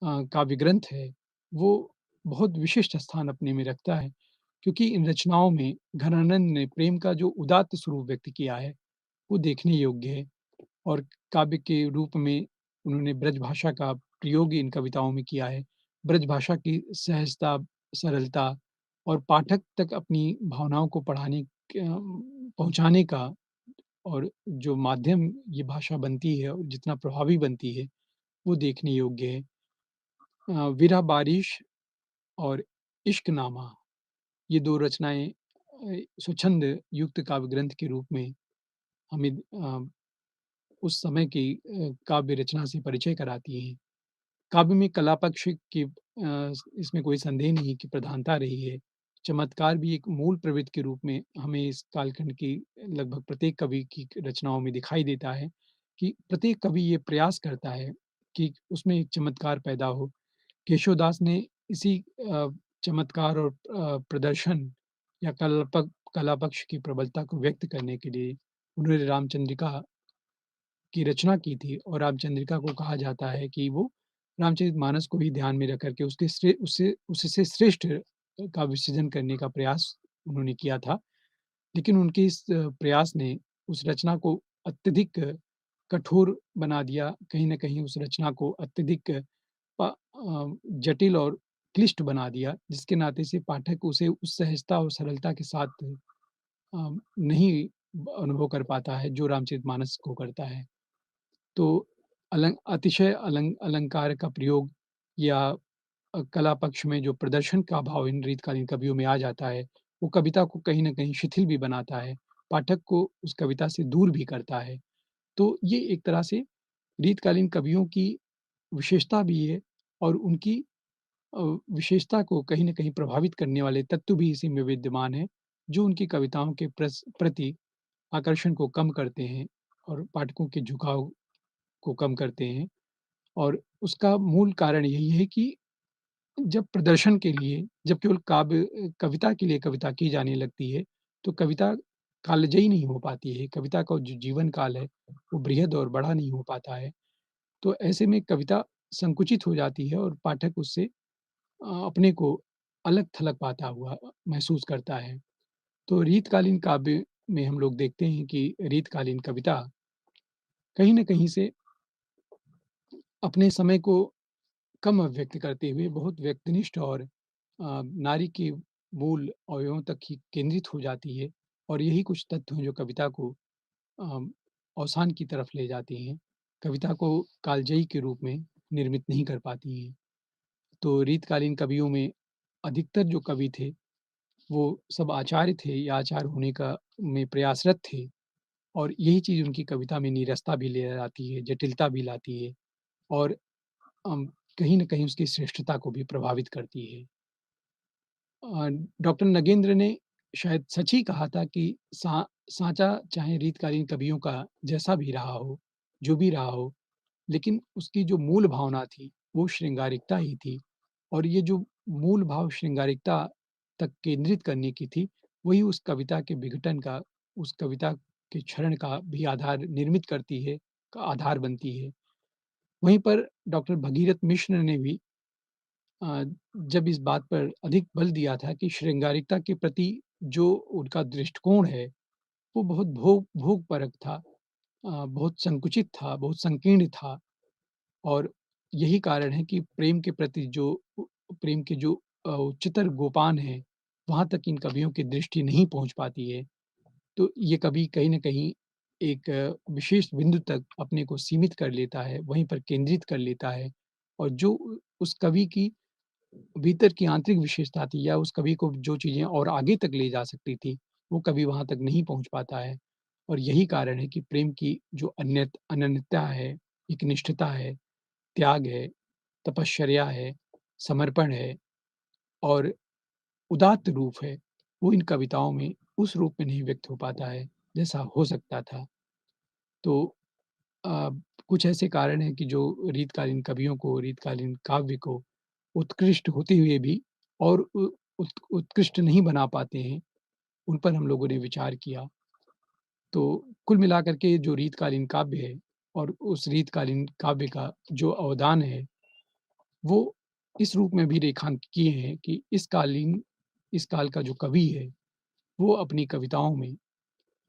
काव्य ग्रंथ है, वो बहुत विशिष्ट स्थान अपने में रखता है, क्योंकि इन रचनाओं में घनानंद ने प्रेम का जो उदात्त स्वरूप व्यक्त किया है, वो देखने योग्य है और काव्य के रूप में उन्होंने ब्रज भाषा का प्रयोग इन कविताओं में किया है। ब्रज भाषा की सहजता, सरलता और पाठक तक अपनी भावनाओं को पहुँचाने का और जो माध्यम ये भाषा बनती है और जितना प्रभावी बनती है, वो देखने योग्य है। विरह बारिश और इश्कनामा ये 2 रचनाएँ स्वच्छंद युक्त काव्य ग्रंथ के रूप में हमें उस समय की काव्य रचना से परिचय कराती हैं। काव्य में कला पक्ष की इसमें कोई संदेह नहीं कि प्रधानता रही है। चमत्कार भी एक मूल प्रवृत्ति के रूप में हमें इस कालखंड की लगभग प्रत्येक कवि की रचनाओं में दिखाई देता है कि प्रत्येक कवि ये प्रयास करता है कि उसमें एक चमत्कार पैदा हो। केशवदास ने इसी चमत्कार और प्रदर्शन या कला पक्ष की प्रबलता को व्यक्त करने के लिए उन्होंने रामचंद्रिका की रचना की थी और रामचंद्रिका को कहा जाता है कि वो रामचरितमानस को भी ध्यान में रख कर के उससे श्रेष्ठ काव्य सृजन करने का प्रयास उन्होंने किया था। लेकिन उनके इस प्रयास ने उस रचना को अत्यधिक कठोर बना दिया। कहीं न कहीं उस रचना को अत्यधिक जटिल और क्लिष्ट बना दिया, जिसके नाते से पाठक उसे उस सहजता और सरलता के साथ नहीं अनुभव कर पाता है, जो रामचरितमानस को करता है। तो अतिशय अलंकार का प्रयोग या कला पक्ष में जो प्रदर्शन का भाव इन रीतकालीन कवियों में आ जाता है, वो कविता को कहीं न कहीं शिथिल भी बनाता है, पाठक को उस कविता से दूर भी करता है। तो ये एक तरह से रीतकालीन कवियों की विशेषता भी है और उनकी अ, विशेषता को कहीं न कहीं प्रभावित करने वाले तत्व भी इसी में विद्यमान हैं, जो उनकी कविताओं के प्रति आकर्षण को कम करते हैं और पाठकों के झुकाव को कम करते हैं। और उसका मूल कारण यही है कि जब प्रदर्शन के लिए जब केवल कविता के लिए कविता की जाने लगती है, तो कविता कालजयी नहीं हो पाती है। कविता का जो जीवन काल है, वो बृहद और बड़ा नहीं हो पाता है। तो ऐसे में कविता संकुचित हो जाती है और पाठक उससे अपने को अलग-थलग पाता हुआ महसूस करता है। तो रीतकालीन काव्य में हम लोग देखते हैं कि रीतकालीन कविता कहीं न कहीं से अपने समय को कम अभिव्यक्त करते हुए बहुत व्यक्तिनिष्ठ और नारी के मूल अवयवों तक ही केंद्रित हो जाती है और यही कुछ तत्व हैं जो कविता को अ, अवसान की तरफ ले जाती हैं। कविता को कालजयी के रूप में निर्मित नहीं कर पाती हैं। तो रीतकालीन कवियों में अधिकतर जो कवि थे, वो सब आचार्य थे या आचार्य होने का में प्रयासरत थे और यही चीज़ उनकी कविता में नीरसता भी ले आती है, जटिलता भी लाती है और अम, कहीं न कहीं उसकी श्रेष्ठता को भी प्रभावित करती है। डॉक्टर नगेंद्र ने शायद सच ही कहा था कि साँचा चाहे रीतकालीन कवियों का जैसा भी रहा हो, जो भी रहा हो, लेकिन उसकी जो मूल भावना थी, वो श्रृंगारिकता ही थी और ये जो मूल भाव श्रृंगारिकता तक केंद्रित करने की थी, वही उस कविता के विघटन का, उस कविता के क्षरण का भी आधार निर्मित करती है, का आधार बनती है। वहीं पर डॉक्टर भगीरथ मिश्र ने भी जब इस बात पर अधिक बल दिया था कि श्रृंगारिकता के प्रति जो उनका दृष्टिकोण है, वो बहुत भोगपरक था, बहुत संकुचित था, बहुत संकीर्ण था और यही कारण है कि प्रेम के जो उच्चतर गोपान हैं, वहाँ तक इन कवियों की दृष्टि नहीं पहुँच पाती है। तो ये कवि कहीं न कहीं एक विशेष बिंदु तक अपने को सीमित कर लेता है, वहीं पर केंद्रित कर लेता है और जो उस कवि की भीतर की आंतरिक विशेषता थी या उस कवि को जो चीज़ें और आगे तक ले जा सकती थी, वो कवि वहाँ तक नहीं पहुँच पाता है। और यही कारण है कि प्रेम की जो अनन्यता है, एक निष्ठता है, त्याग है, तपश्चर्या है, समर्पण है और उदात्त रूप है, वो इन कविताओं में उस रूप में नहीं व्यक्त हो पाता है, जैसा हो सकता था। तो अ, कुछ ऐसे कारण हैं कि जो रीतकालीन कवियों को, रीतकालीन काव्य को उत्कृष्ट होते हुए भी और उत्कृष्ट नहीं बना पाते हैं, उन पर हम लोगों ने विचार किया। तो कुल मिलाकर के जो रीतकालीन काव्य है और उस रीतकालीन काव्य का जो अवदान है, वो इस रूप में भी रेखांकित किए हैं कि इस काल का जो कवि है, वो अपनी कविताओं में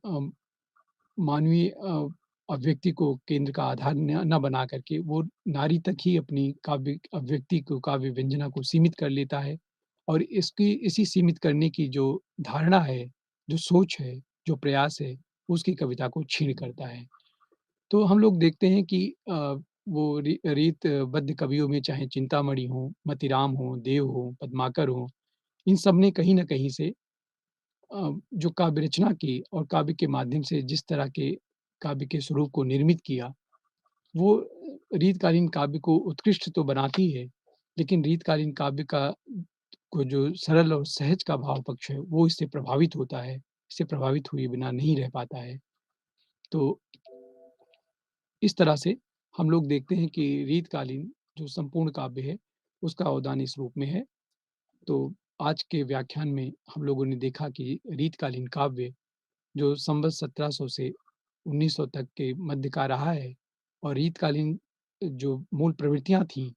अ, मानवीय अभिव्यक्ति को केंद्र का आधार न बना करके वो नारी तक ही अपनी काव्य अभिव्यक्ति को, काव्य व्यंजना को सीमित कर लेता है और इसकी इसी सीमित करने की जो धारणा है, जो सोच है, जो प्रयास है, उसकी कविता को क्षीण करता है। तो हम लोग देखते हैं कि वो रीतबद्ध कवियों में चाहे चिंतामणि हो, मतीराम हो, देव हो, पद्माकर हो, इन सब ने कहीं न कहीं से जो काव्य रचना की और काव्य के माध्यम से जिस तरह के काव्य के स्वरूप को निर्मित किया, वो रीतकालीन काव्य को उत्कृष्ट तो बनाती है, लेकिन रीतकालीन काव्य का को जो सरल और सहज का भाव पक्ष है, वो इससे प्रभावित होता है। इससे प्रभावित हुए बिना नहीं रह पाता है। तो इस तरह से हम लोग देखते हैं कि रीतकालीन जो संपूर्ण काव्य है, उसका अवदान इस रूप में है। तो आज के व्याख्यान में हम लोगों ने देखा कि रीतकालीन काव्य जो संवत 1700 से 1900 तक के मध्य का रहा है और रीतकालीन जो मूल प्रवृत्तियाँ थीं,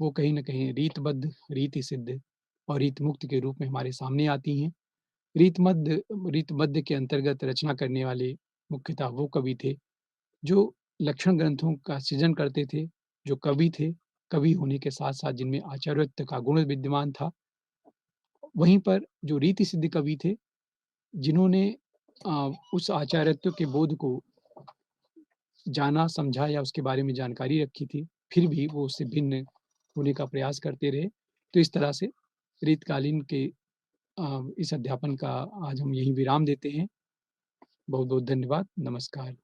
वो कहीं न कहीं रीतबद्ध, रीतिसिद्ध और रीतमुक्त के रूप में हमारे सामने आती हैं। रीतबद्ध के अंतर्गत रचना करने वाले मुख्यतः वो कवि थे, जो लक्षण ग्रंथों का सृजन करते थे, जो कवि थे, कवि होने के साथ-साथ जिनमें आचार्यत्व का गुण विद्यमान था। वहीं पर जो रीति-सिद्ध कवि थे, जिन्होंने उस आचार्यत्व के बोध को जाना, समझा या उसके बारे में जानकारी रखी थी, फिर भी वो उससे भिन्न होने का प्रयास करते रहे। तो इस तरह से रीतकालीन के इस अध्यापन का आज हम यहीं विराम देते हैं। बहुत-बहुत धन्यवाद। नमस्कार।